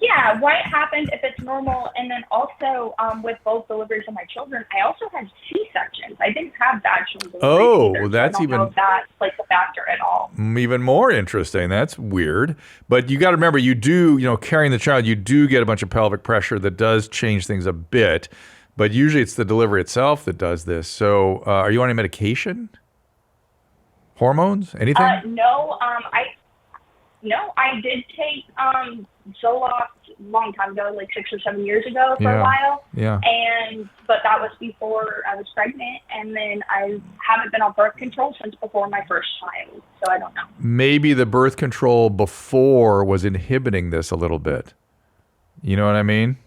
Yeah, why it happened, if it's normal, and then also with both deliveries of my children, I also had C-sections. I didn't have vaginal deliveries. Oh, either, that's so I don't know if that plays a factor at all. Even more interesting. That's weird. But you got to remember, you do, carrying the child, you do get a bunch of pelvic pressure that does change things a bit. But usually it's the delivery itself that does this. So are you on any medication? Hormones? Anything? No, I did take Zoloft a long time ago, like 6 or 7 years ago for a while. Yeah. But that was before I was pregnant, and then I haven't been on birth control since before my first child, so I don't know. Maybe the birth control before was inhibiting this a little bit. You know what I mean?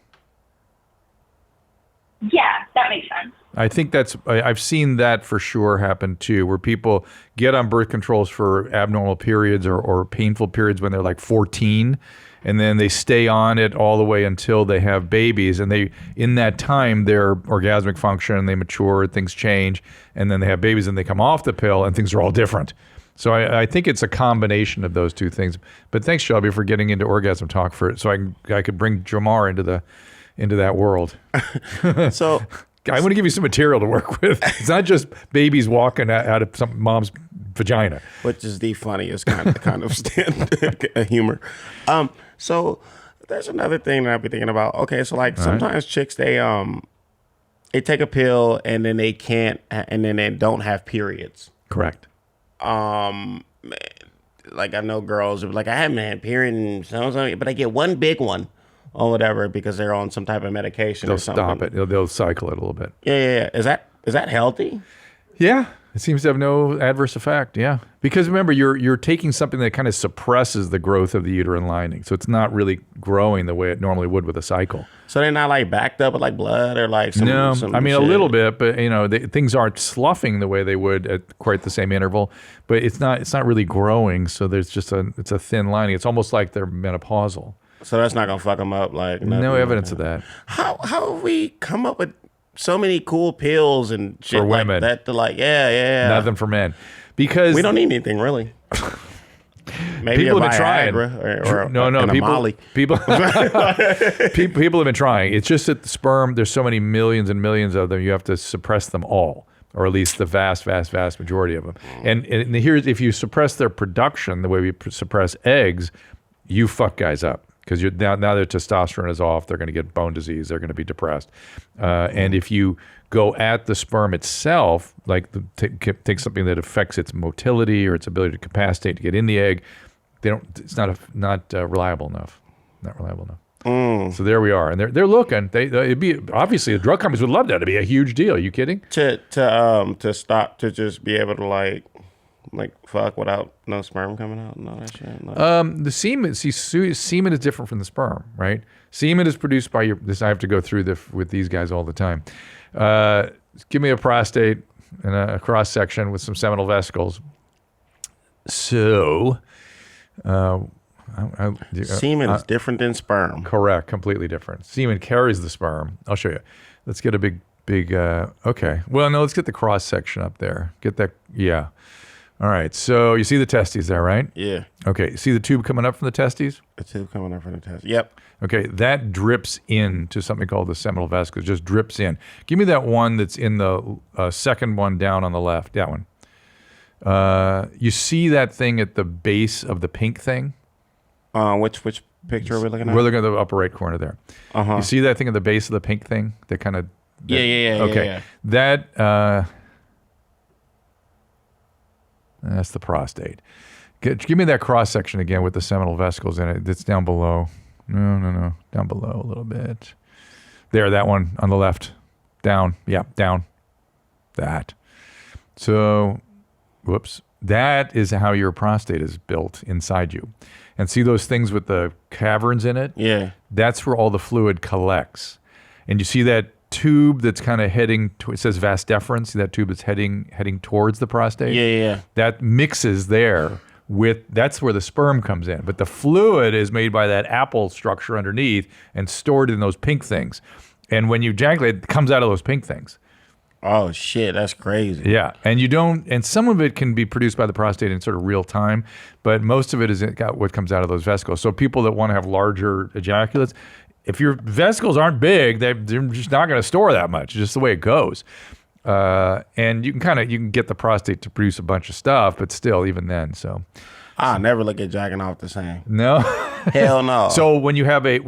Yeah, that makes sense. I think I've seen that for sure happen too, where people get on birth controls for abnormal periods or painful periods when they're like 14, and then they stay on it all the way until they have babies. And in that time, their orgasmic function, they mature, things change, and then they have babies and they come off the pill and things are all different. So I think it's a combination of those two things. But thanks, Shelby, for getting into orgasm talk so I could bring Jamar into that world. So I want to give you some material to work with. It's not just babies walking out of some mom's vagina, which is the funniest kind of humor. So there's another thing that I've been thinking about. Okay, so like sometimes chicks they take a pill and then they can't, and then they don't have periods. Correct. Like I know girls like I haven't had period, but I get one big one. Or whatever, because they're on some type of medication. They'll or something. stop it. They'll cycle it a little bit. Yeah. Is that healthy? Yeah, it seems to have no adverse effect. Yeah, because remember, you're taking something that kind of suppresses the growth of the uterine lining, so it's not really growing the way it normally would with a cycle. So they're not like backed up with like blood or like some. No, some I mean shit. A little bit, but things aren't sloughing the way they would at quite the same interval. But it's not really growing. So there's just it's a thin lining. It's almost like they're menopausal. So that's not gonna fuck them up, like no evidence of that. How have we come up with so many cool pills and shit for women like that? Yeah. Nothing for men, because we don't need anything really. Maybe people a have been trying. or Molly. People have been trying. It's just that the sperm, there's so many millions and millions of them. You have to suppress them all, or at least the vast majority of them. And here's if you suppress their production the way we suppress eggs, you fuck guys up. Because now their testosterone is off, they're going to get bone disease, they're going to be depressed. And if you go at the sperm itself, like take something that affects its motility or its ability to capacitate to get in the egg, it's not reliable enough. Not reliable enough. So there we are, and they're looking. It'd be obviously the drug companies would love that. It'd be a huge deal. Are you kidding? To stop to just be able to like fuck without no sperm coming out and all that shit. The semen. Semen is different from the sperm, right? Semen is produced by I have to go through with these guys all the time. Give me a prostate and a cross section with some seminal vesicles. So, semen is different than sperm. Correct, completely different. Semen carries the sperm. I'll show you. Let's get a big. Okay. Well, no. Let's get the cross section up there. Get that. Yeah. All right, so you see the testes there, right? Yeah. Okay, see the tube coming up from the testes? The tube coming up from the testes, yep. Okay, that drips into something called the seminal vesicles, just drips in. Give me that one that's in the second one down on the left, that one. You see that thing at the base of the pink thing? Which picture are we looking at? We're looking at the upper right corner there. Uh-huh. You see that thing at the base of the pink thing? That kind of... Yeah. Okay. Yeah. That... that's the prostate. Give me that cross section again with the seminal vesicles in it. It's down below. No. Down below a little bit. There, that one on the left. Down. Yeah, down. That. So, whoops. That is how your prostate is built inside you. And see those things with the caverns in it? Yeah. That's where all the fluid collects. And you see that tube that's kind of heading to, it says vas deferens, see that tube that's heading towards the prostate? Yeah. That mixes there with, that's where the sperm comes in. But the fluid is made by that apple structure underneath and stored in those pink things. And when you ejaculate, it comes out of those pink things. Oh shit, that's crazy. Yeah, and some of it can be produced by the prostate in sort of real time, but most of it is what comes out of those vesicles. So people that want to have larger ejaculates, if your vesicles aren't big, they're just not going to store that much. It's just the way it goes. And you can get the prostate to produce a bunch of stuff, but still, even then, so. I'll never look at jacking off the same. No. Hell no. So when you have a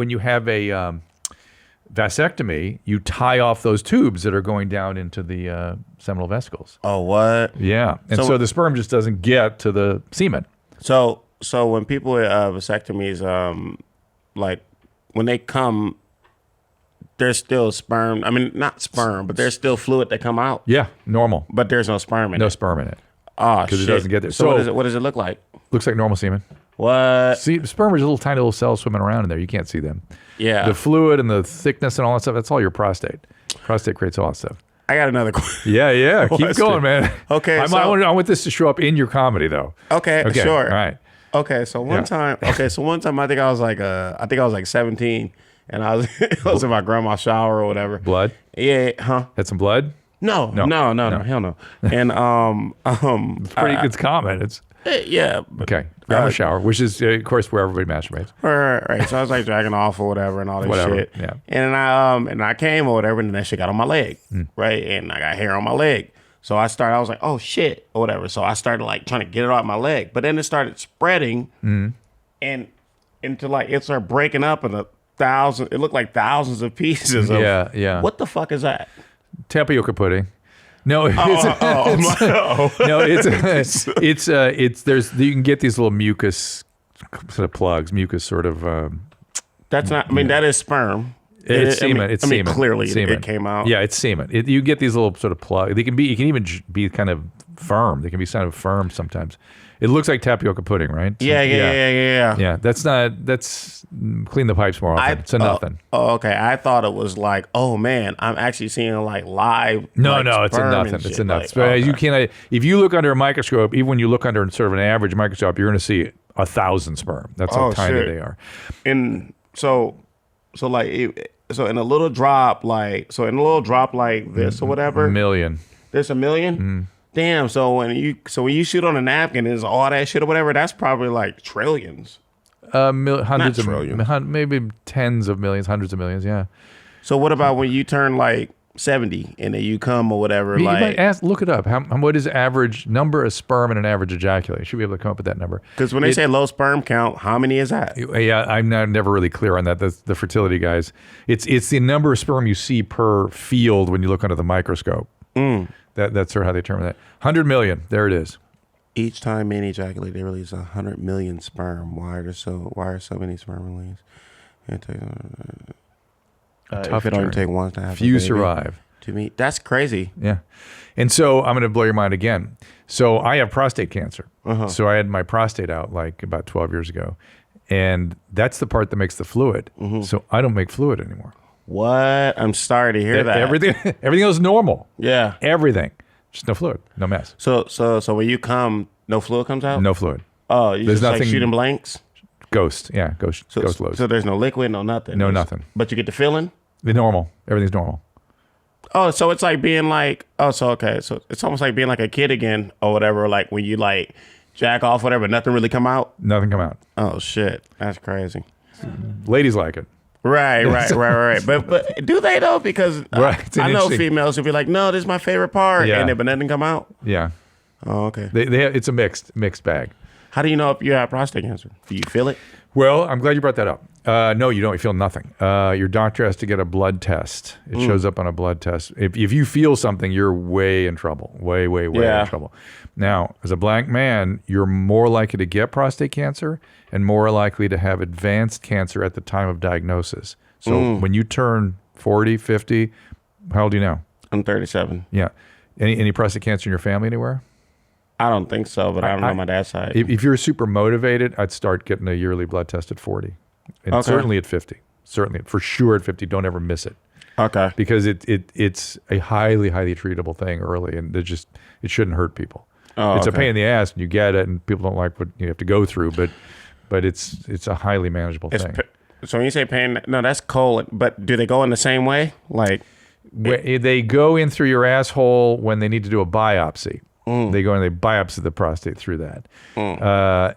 vasectomy, you tie off those tubes that are going down into the seminal vesicles. Oh, what? Yeah, and so the sperm just doesn't get to the semen. So when people with vasectomies, like when they come, there's still sperm. I mean, not sperm, but there's still fluid that come out. Yeah, normal. But there's no sperm in it. No sperm in it. Oh, shit. Because it doesn't get there. So what does it look like? Looks like normal semen. What? See, sperm are just little tiny little cells swimming around in there. You can't see them. Yeah. The fluid and the thickness and all that stuff, that's all your prostate. Prostate creates all that stuff. I got another question. Yeah. Keep going, man. Okay. I want this to show up in your comedy, though. Okay, sure. All right. Okay, so one time I think I was like 17, and I was in my grandma's shower or whatever. Blood? Yeah, huh? Had some blood? No, hell no. And It's common. It's yeah. okay. Grab a shower, which is of course where everybody masturbates. Right. So I was like dragging off or whatever and all this shit. Yeah. And I came or whatever, and then that shit got on my leg, right? And I got hair on my leg. So I was like, oh shit, or whatever. So I started like trying to get it off my leg, but then it started spreading, and into like it started breaking up in it looked like thousands of pieces. Yeah. What the fuck is that? Tapioca pudding. No, you can get these little mucus sort of plugs, mucus sort of. That's not. I mean, that is sperm. It's semen. It's semen. Clearly, semen. It came out. Yeah, it's semen. You get these little sort of plugs. You can even be kind of firm. They can be kind of firm sometimes. It looks like tapioca pudding, right? Yeah. Yeah, that's clean the pipes more often. It's nothing. Oh, okay. I thought it was like, oh man, I'm actually seeing like live. No, it's a nothing. It's a nothing. Like, you can't. If you look under a microscope, even when you look under sort of an average microscope, you're going to see 1,000 sperm. That's how tiny they are. And so in a little drop like this or whatever. A million. There's a million? Damn, so when you shoot on a napkin, is all that shit or whatever, that's probably like trillions. Hundreds of trillions. maybe tens of millions, hundreds of millions, yeah. So what about when you turn like 70 and then you come or whatever? You might look it up. What is average number of sperm in an average ejaculate? You should be able to come up with that number. Because when they say low sperm count, how many is that? Yeah, I'm never really clear on that. That's the fertility guys. It's the number of sperm you see per field when you look under the microscope. That's sort of how they determine that. 100 million. There it is. Each time men ejaculate, they release 100 million sperm. Why are so many sperm released? If it only take one to have few survive. To me, that's crazy. Yeah. And so I'm going to blow your mind again. So I have prostate cancer. So I had my prostate out like about 12 years ago. And that's the part that makes the fluid. So I don't make fluid anymore. What? I'm sorry to hear that. Everything else is normal. Yeah. Everything. Just no fluid. No mess. So when you come, no fluid comes out? No fluid. Oh, you there's just nothing, like shooting blanks? Ghost. Yeah. Ghost loads. So there's no liquid, no nothing? No, nothing. But you get the feeling? The normal. Everything's normal. Oh, so it's like being like, so it's almost like being like a kid again or whatever, like when you like jack off, whatever, nothing really come out? Nothing come out. Oh, shit. That's crazy. Ladies like it. Right. But do they though? Because I know females who be like, no, this is my favorite part. Yeah. But nothing come out. Yeah. Oh, okay. It's a mixed bag. How do you know if you have prostate cancer? Do you feel it? Well, I'm glad you brought that up. No, you don't. You feel nothing. Your doctor has to get a blood test. It shows up on a blood test. If you feel something, you're way in trouble. Way in trouble. Now, as a black man, you're more likely to get prostate cancer and more likely to have advanced cancer at the time of diagnosis. So when you turn 40, 50, how old are you now? I'm 37. Yeah. Any prostate cancer in your family anywhere? I don't think so, but I don't know my dad's side. If you're super motivated, I'd start getting a yearly blood test at 40. And certainly at 50. Certainly, for sure at 50. Don't ever miss it. Okay. Because it's a highly treatable thing early, and it shouldn't hurt people. Oh, it's a pain in the ass, and you get it, and people don't like what you have to go through, but it's a highly manageable thing. So when you say pain, no, that's colon. But do they go in the same way? Like they go in through your asshole when they need to do a biopsy. They go and they biopsy the prostate through that.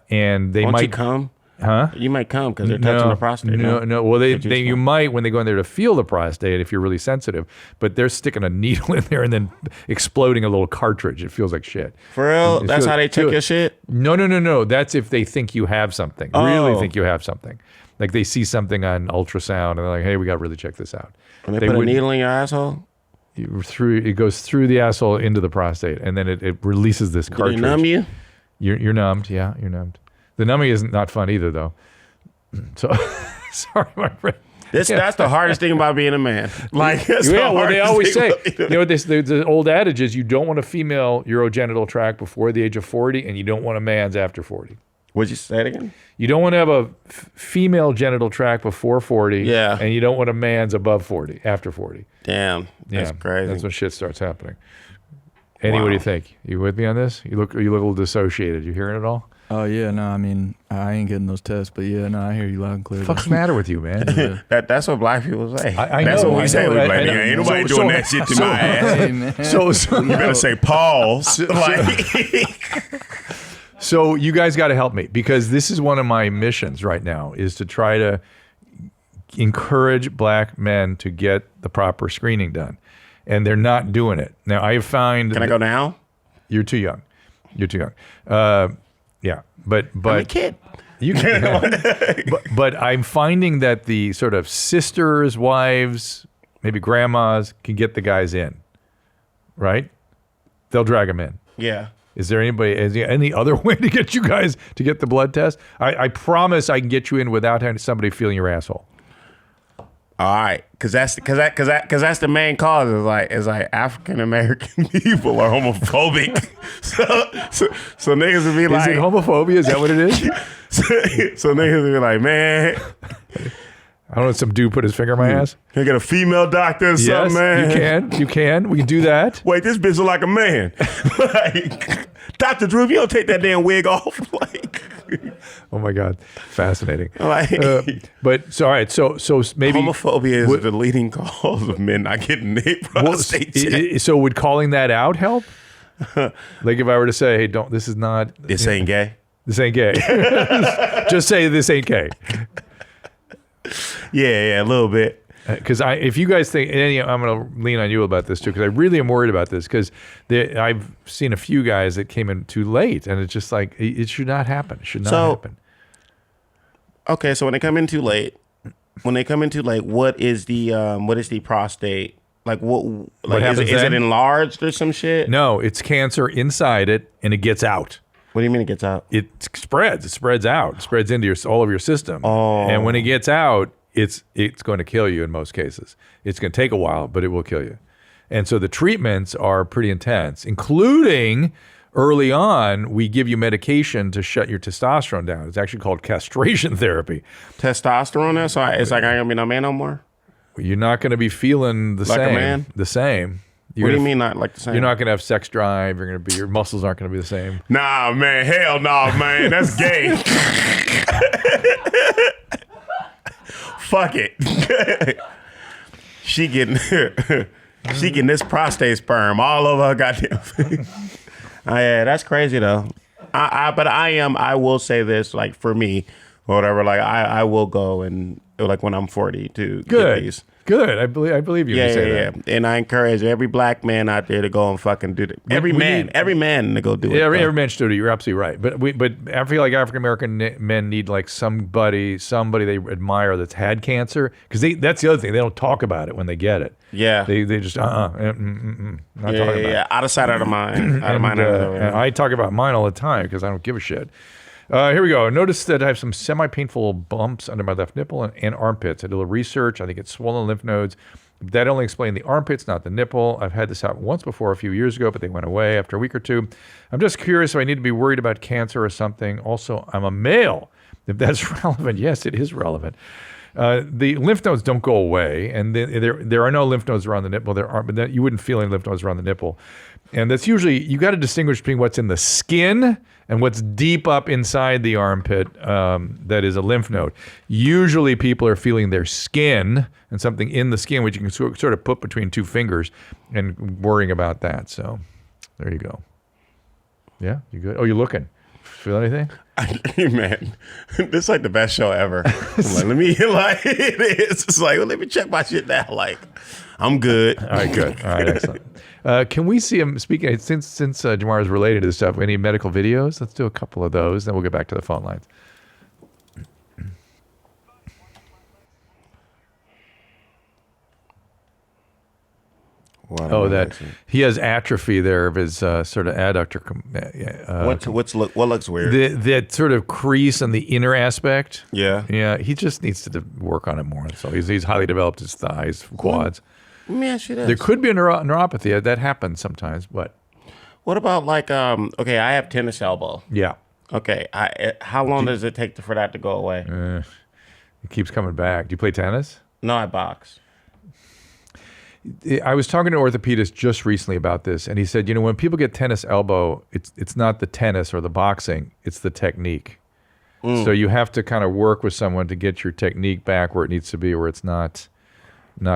And they Won't you come? Huh? You might come because they're touching the prostate. No. Well, you might when they go in there to feel the prostate if you're really sensitive, but they're sticking a needle in there and then exploding a little cartridge. It feels like shit. For real? That's how they check your shit? No. That's if they think you have something. Really think you have something. Like they see something on ultrasound and they're like, hey, we got to really check this out. And they put a needle in your asshole? It goes through the asshole into the prostate, and then it releases this cartridge. Do they numb you? You're numbed. Yeah, you're numbed. The numbing isn't not fun either, though. So, sorry, my friend. That's the hardest thing about being a man. Like, they always say, the old adage is you don't want a female urogenital tract before the age of 40, and you don't want a man's after 40. Would you say it again? You don't want to have a female genital tract before 40, and you don't want a man's above 40, after 40. Damn, that's crazy. That's when shit starts happening. Andy, what do you think? You with me on this? You look a little dissociated. You hearing it all? Oh, yeah, no, I mean, I ain't getting those tests, but yeah, no, I hear you loud and clear. What's the matter with you, man? That's what black people say. That's what we say. Ain't nobody doing that shit to my ass. So you better say pause. So you guys got to help me, because this is one of my missions right now, is to try to encourage black men to get the proper screening done. And they're not doing it. Now, I have found... Can I go now? You're too young. Yeah, but I'm a kid. You can, but I'm finding that the sort of sisters, wives, maybe grandmas can get the guys in, right? They'll drag them in. Yeah. Is there any other way to get you guys to get the blood test? I promise I can get you in without having somebody feeling your asshole. All right, because that's the main cause. Is like African American people are homophobic. so niggas would be like, is it homophobia? Is that what it is? so niggas would be like, man, I don't know. Some dude put his finger in my ass. Can I get a female doctor or something, man? You can. We can do that. Wait, this bitch look like a man. Like, Dr. Drew, if you don't take that damn wig off, like. Oh my God, fascinating. Like, but all right, so maybe homophobia is the leading cause of men not getting their prostate checked. So would calling that out help? Like if I were to say, hey, this ain't gay. This ain't gay. Just say this ain't gay. Yeah, a little bit. Because if you guys think, and I'm going to lean on you about this too, because I really am worried about this, because I've seen a few guys that came in too late, and it's just like, it should not happen. It should not happen. Okay, so when they come in too late, what is the prostate? Like what happens? Is it enlarged or some shit? No, it's cancer inside it, and it gets out. What do you mean it gets out? It spreads. It spreads out. It spreads into all of your system. Oh. And when it gets out, it's going to kill you in most cases. It's going to take a while, but it will kill you. And so the treatments are pretty intense, including early on, we give you medication to shut your testosterone down. It's actually called castration therapy. Testosterone? So it's like I ain't gonna be no man no more? You're not going to be feeling the same. Like a man? The same. What do you mean not like the same? You're not going to have sex drive. Your muscles aren't going to be the same. Nah, man. Hell no, man. That's gay. Fuck it. She getting this prostate sperm all over her goddamn face. Yeah, that's crazy though. I will say this, like for me, or whatever, like I will go and like when I'm 40 to get these. Good. I believe you. Yeah, when you say yeah. that. And I encourage every black man out there to go and fucking do it. Every man to go do it. Every man should do it. You're absolutely right. But I feel like African American men need like somebody they admire that's had cancer, because that's the other thing, they don't talk about it when they get it. Yeah. They just not talking about it. Out of sight, out of mind. Out of mind, out of mind. And I talk about mine all the time because I don't give a shit. Here we go. Notice that I have some semi-painful bumps under my left nipple and armpits. I did a little research. I think it's swollen lymph nodes. That only explained the armpits, not the nipple. I've had this out once before a few years ago, but they went away after a week or two. I'm just curious if I need to be worried about cancer or something. Also, I'm a male. If that's relevant, yes, it is relevant. The lymph nodes don't go away, and there are no lymph nodes around the nipple. There aren't, but you wouldn't feel any lymph nodes around the nipple. And that's usually, you got to distinguish between what's in the skin and what's deep up inside the armpit that is a lymph node. Usually people are feeling their skin and something in the skin, which you can sort of put between two fingers, and worrying about that. So there you go. Yeah, you good? Oh, you're looking. Feel anything? Man, this is like the best show ever. It is. It's like, well, let me check my shit now. Like, I'm good. All right, good. All right, excellent. Can we see him, speaking, since Jamar is related to this stuff, any medical videos? Let's do a couple of those, then we'll get back to the phone lines. He has atrophy there of his sort of adductor. What looks weird? That sort of crease on the inner aspect. Yeah. He just needs to work on it more. So he's highly developed his thighs, quads. Let me ask you this. There could be a neuropathy. That happens sometimes. What about like okay, I have tennis elbow. Yeah. Okay, how long does it take for that to go away? It keeps coming back. Do you play tennis? No, I box. I was talking to an orthopedist just recently about this, and he said, when people get tennis elbow, it's not the tennis or the boxing, it's the technique. So you have to kind of work with someone to get your technique back where it needs to be, where it's not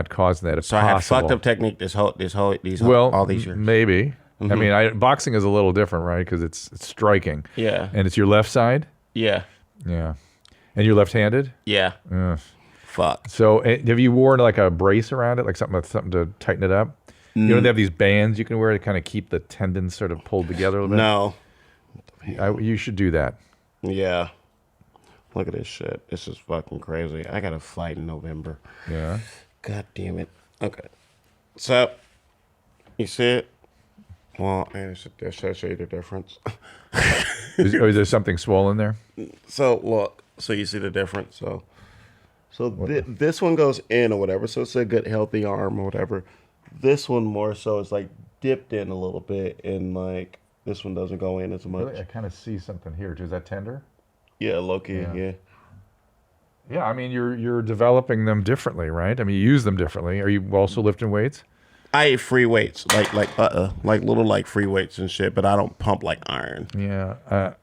causing that. So I have fucked up technique all these years. Maybe. Mm-hmm. I mean, boxing is a little different, right? Because it's striking. Yeah. And it's your left side. Yeah. Yeah. And you're left-handed. Yeah. Fuck. So have you worn like a brace around it, like something to tighten it up? You know, they have these bands you can wear to kind of keep the tendons sort of pulled together a little bit. No. You should do that. Yeah. Look at this shit. This is fucking crazy. I got a flight in November. Yeah. God damn it. Okay. So, you see it? Well, I should show you the difference. Is there something swollen there? So, look. So, you see the difference? So this one goes in or whatever. So, it's a good, healthy arm or whatever. This one more so is like dipped in a little bit, and like this one doesn't go in as much. Really? I kind of see something here. Is that tender? Yeah, low-key, yeah. Yeah, I mean, you're developing them differently, right? I mean, you use them differently. Are you also lifting weights? I eat free weights, like little like free weights and shit, but I don't pump like iron. Yeah.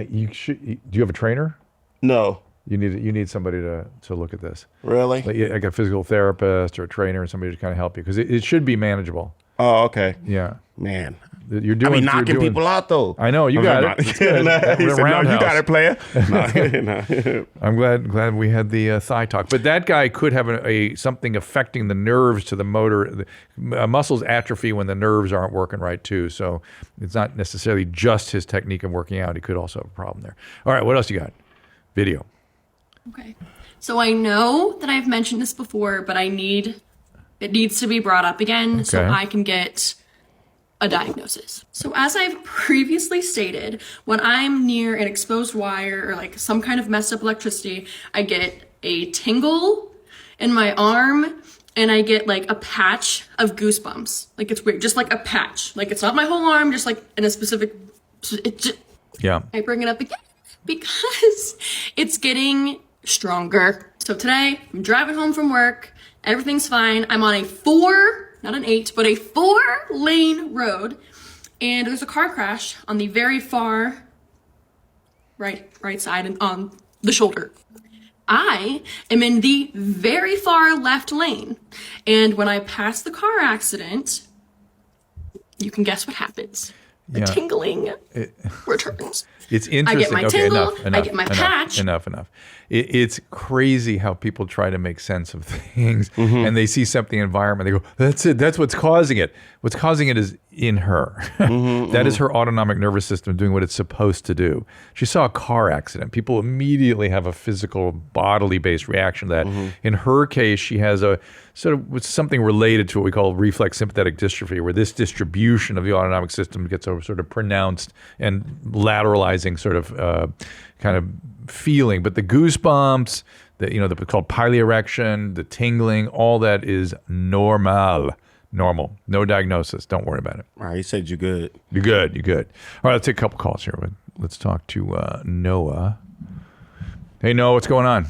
You should. Do you have a trainer? No. You need somebody to look at this. Really? Like a physical therapist or a trainer or somebody to kind of help you, because it should be manageable. Oh, okay. Yeah. Man. You're doing. Knocking people out though. I know you got it. It's good. You got it, player. No. I'm glad we had the thigh talk. But that guy could have something affecting the nerves to the motor. Muscles atrophy when the nerves aren't working right too. So it's not necessarily just his technique of working out. He could also have a problem there. All right, what else you got? Video. Okay. So I know that I've mentioned this before, but it needs to be brought up again so I can get a diagnosis. So as I've previously stated, when I'm near an exposed wire or like some kind of messed up electricity, I get a tingle in my arm and I get like a patch of goosebumps. Like it's weird, just like a patch. Like it's not my whole arm, just like in a specific, I bring it up again because it's getting stronger. So today I'm driving home from work, everything's fine. I'm on a 4-lane road, and there's a car crash on the very far right side and on the shoulder. I am in the very far left lane, and when I pass the car accident, you can guess what happens. the tingling returns. It's interesting. I get my tingle. I get my patch. Enough. It's crazy how people try to make sense of things, and they see something in the environment. They go, "That's it. That's what's causing it. What's causing it is in her. That is her autonomic nervous system doing what it's supposed to do." She saw a car accident. People immediately have a physical, bodily-based reaction to that. In her case, she has a sort of something related to what we call reflex sympathetic dystrophy, where this distribution of the autonomic system gets a sort of pronounced and lateralizing sort of kind of feeling. But the goosebumps, the called pileoerection, the tingling, all that is normal. No diagnosis. Don't worry about it. All right, you said you're good. You're good. All right, let's take a couple calls here. Let's talk to Noah. Hey, Noah, what's going on?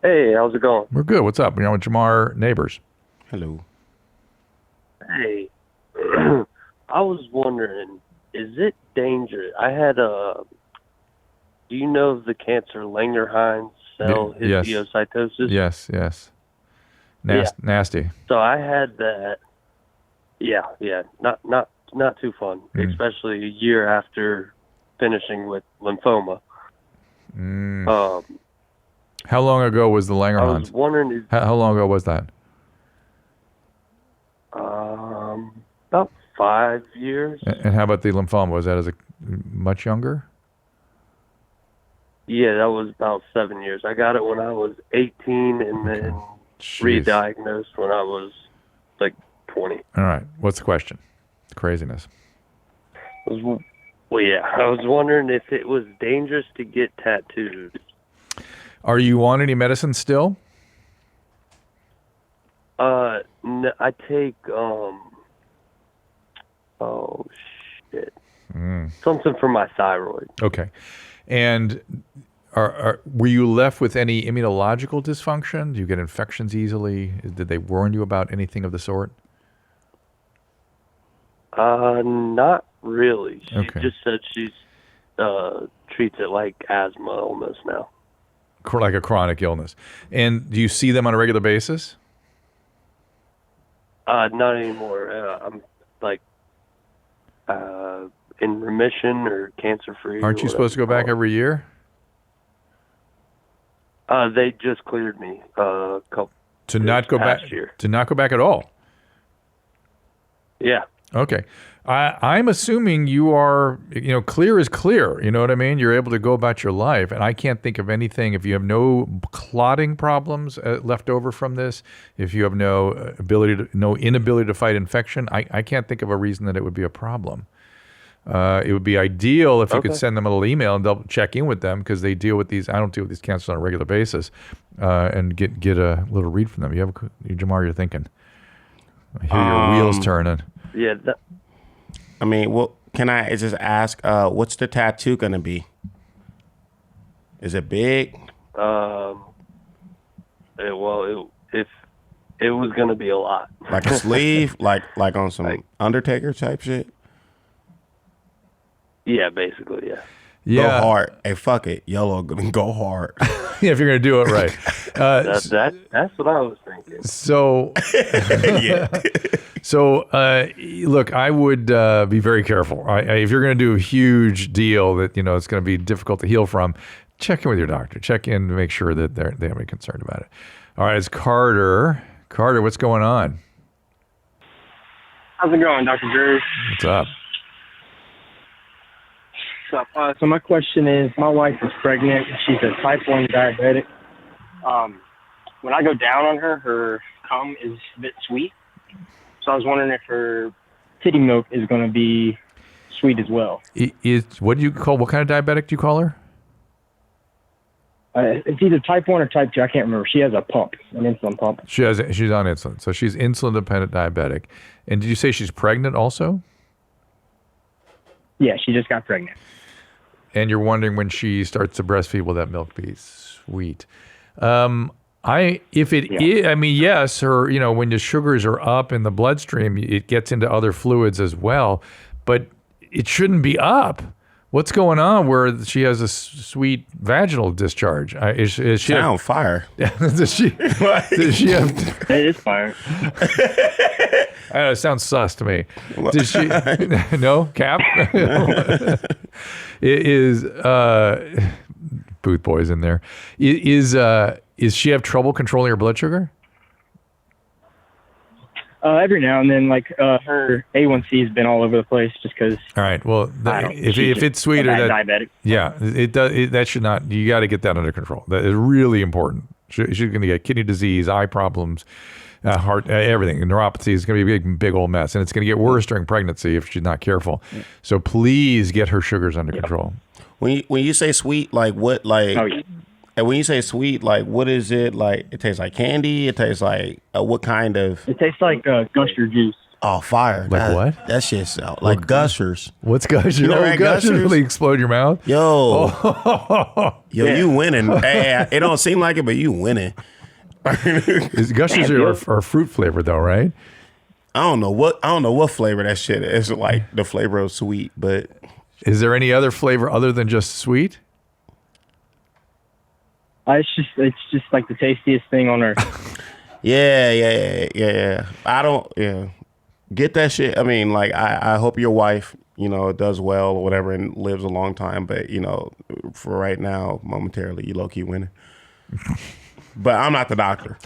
Hey, how's it going? We're good. What's up? We're on with Jamar Neighbors. Hello. Hey, I was wondering, is it dangerous? I had do you know of the cancer Langerhans cell histiocytosis? Yes. Nasty. So I had that. Yeah. Not too fun, especially a year after finishing with lymphoma. How long ago was the Langerhans? I was wondering, how long ago was that? about 5 years. And how about the lymphoma? Was that as much younger? Yeah, that was about 7 years. I got it when I was 18 and then re-diagnosed when I was like 20. All right. What's the question? Craziness. Well, yeah. I was wondering if it was dangerous to get tattooed. Are you on any medicine still? No, I take, something for my thyroid. Okay. And were you left with any immunological dysfunction? Do you get infections easily? Did they warn you about anything of the sort? Not really. She Okay. just said she's treats it like asthma almost now. Like a chronic illness. And do you see them on a regular basis? Not anymore. I'm like in remission or cancer-free. Aren't you supposed to go back every year? They just cleared me to not go back year. To not go back at all. Yeah. Okay. I'm assuming you are, clear is clear. You know what I mean? You're able to go about your life. And I can't think of anything, if you have no clotting problems left over from this, if you have no inability to fight infection, I can't think of a reason that it would be a problem. It would be ideal if you could send them a little email and they'll check in with them, because they deal with these. I don't deal with these cancers on a regular basis, and get a little read from them. Jamar, you're thinking. I hear your wheels turning. Yeah. Can I just ask, what's the tattoo going to be? Is it big? If it was going to be a lot. Like a sleeve? like on some Undertaker type shit? Yeah, basically, yeah. Yeah. Go hard. Hey, fuck it. YOLO, go hard. Yeah, if you're going to do it right. That's what I was thinking. So, look, I would be very careful. If you're going to do a huge deal that, it's going to be difficult to heal from, check in with your doctor. Check in to make sure that they haven't been concerned about it. All right, it's Carter. Carter, what's going on? How's it going, Dr. Drew? What's up? So my question is, my wife is pregnant. She's a type 1 diabetic. When I go down on her, her cum is a bit sweet. So I was wondering if her titty milk is going to be sweet as well. What kind of diabetic do you call her? It's either type 1 or type 2. I can't remember. She has a pump, an insulin pump. She's on insulin. So she's insulin-dependent diabetic. And did you say she's pregnant also? Yeah, she just got pregnant. And you're wondering when she starts to breastfeed, will that milk be sweet? Yes, her, when the sugars are up in the bloodstream, it gets into other fluids as well, but it shouldn't be up What's going on where she has a sweet vaginal discharge? Is she on fire? Does she have? It is fire. I don't know, it sounds sus to me. Did she? No, Cap. It is Booth Boy's in there. Is she have trouble controlling her blood sugar? Every now and then, like her A1C has been all over the place just because. All right. Well, if it's sweeter, diabetic. Yeah, it does. That should not. You got to get that under control. That is really important. She's going to get kidney disease, eye problems, heart, everything. Neuropathy is going to be a big old mess, and it's going to get worse during pregnancy if she's not careful. So please get her sugars under control. When you say sweet, like what, like. Oh, yeah. And when you say sweet, like, what is it? Like, it tastes like candy? It tastes like, what kind of? It tastes like Gusher juice. Oh, fire. Like what? That shit's like Gushers. What's Gushers? You know, Gushers really explode your mouth? Yo. You winning. Hey, it don't seem like it, but you winning. Gushers are fruit flavored though, right? I don't know what flavor that shit is. Like the flavor of sweet, but. Is there any other flavor other than just sweet? It's just like the tastiest thing on earth. Yeah. I don't. Get that shit. I mean, like I hope your wife, does well or whatever and lives a long time. But for right now, momentarily, you low key winning. But I'm not the doctor.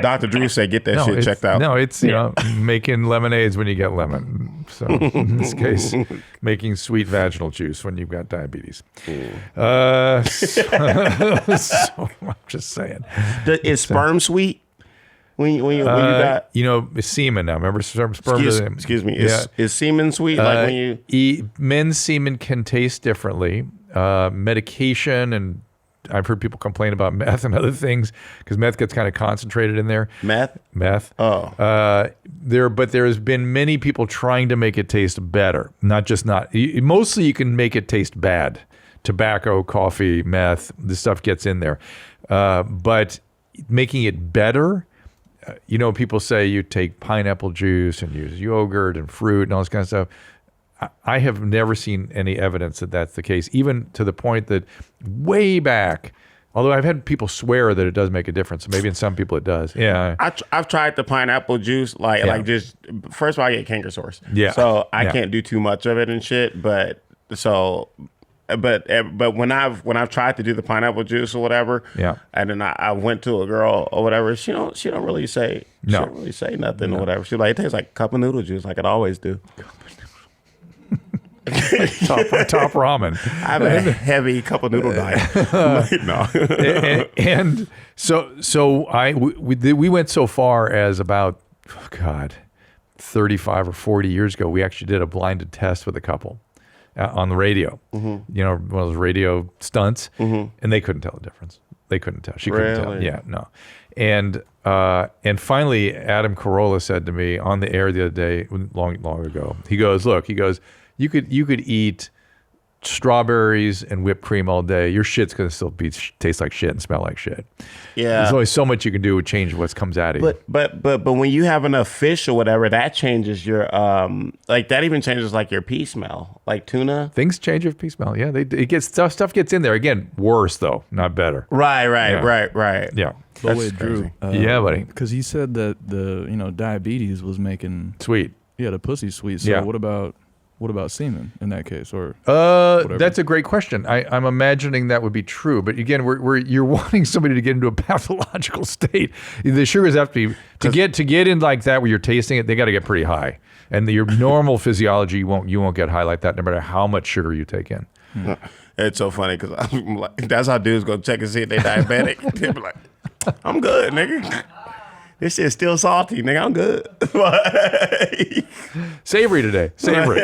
Dr. Drew said, get that shit checked out. No, it's making lemonades when you get lemon. So in this case, making sweet vaginal juice when you've got diabetes. So I'm just saying. Is sperm sweet? When you got semen now. Remember sperm? Excuse me. Is semen sweet? Like when you men's semen can taste differently. Medication and I've heard people complain about meth and other things because meth gets kind of concentrated in there. Meth. Oh. But there's been many people trying to make it taste better. Mostly you can make it taste bad. Tobacco, coffee, meth, this stuff gets in there. But making it better, people say you take pineapple juice and use yogurt and fruit and all this kind of stuff. I have never seen any evidence that that's the case, even to the point that way back, although I've had people swear that it does make a difference. Maybe in some people it does. Yeah. I've tried the pineapple juice, like just, first of all, I get canker sores. Yeah. So I can't do too much of it and shit. But when I've tried to do the pineapple juice or whatever, and then I went to a girl or whatever, she don't really say nothing or whatever. She's like, it tastes like a cup of noodle juice, like it always do. top ramen. I have a heavy cup of noodle diet. No. and so we went so far as about 35 or 40 years ago. We actually did a blinded test with a couple on the radio. Mm-hmm. One of those radio stunts, and they couldn't tell the difference. They couldn't tell. She couldn't tell. Yeah, no. And finally, Adam Carolla said to me on the air the other day, long ago. He goes, You could eat strawberries and whipped cream all day. Your shit's gonna still taste like shit and smell like shit. Yeah, there's only so much you can do to change what comes out of you. But when you have enough fish or whatever, that changes your that even changes like your pee smell, like tuna. Things change your pee smell. Yeah, it gets stuff gets in there. Again, worse though, not better. Right. Yeah. But wait, Drew. Yeah, buddy. Because he said that the diabetes was making sweet. Yeah, the pussy sweet. So what about semen in that case, or that's a great question. I'm imagining that would be true, but again, you're wanting somebody to get into a pathological state. The sugars have to be to get in like that where you're tasting it. They got to get pretty high, and your normal physiology you won't get high like that no matter how much sugar you take in. It's so funny because I'm like, that's how dudes go check and see if they diabetic. They be like, I'm good, nigga. This shit's still salty, nigga. I'm good. Savory today. Savory.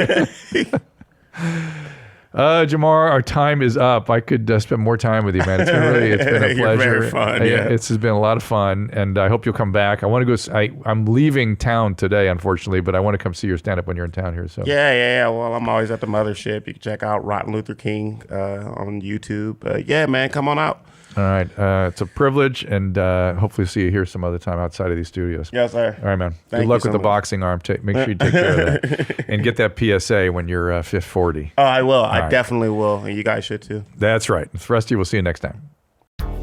Jamar, our time is up. I could spend more time with you, man. It's been a pleasure. You're very fun. It's been a lot of fun, and I hope you'll come back. I want to go. I'm leaving town today, unfortunately, but I want to come see your stand-up when you're in town here. So yeah. Well, I'm always at the mothership. You can check out Rotten Luther King on YouTube. Yeah, man, come on out. All right. It's a privilege, and hopefully see you here some other time outside of these studios. Yes, sir. All right, man. Good luck with the boxing arm. Make sure you take care of that. And get that PSA when you're 40. Oh, I will. I definitely will. And you guys should too. That's right. The rest of you, we'll see you next time.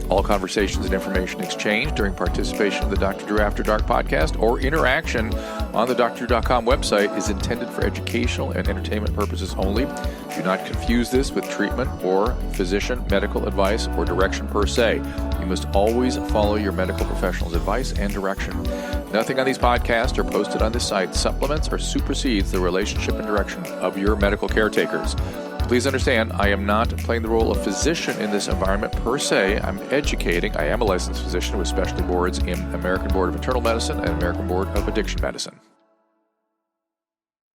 All conversations and information exchanged during participation in the Dr. Drew After Dark podcast or interaction on the drdrew.com website is intended for educational and entertainment purposes only. Do not confuse this with treatment or physician medical advice or direction per se. You must always follow your medical professional's advice and direction. Nothing on these podcasts or posted on this site supplements or supersedes the relationship and direction of your medical caretakers. Please understand, I am not playing the role of physician in this environment per se. I'm educating. I am a licensed physician with specialty boards in American Board of Internal Medicine and American Board of Addiction Medicine.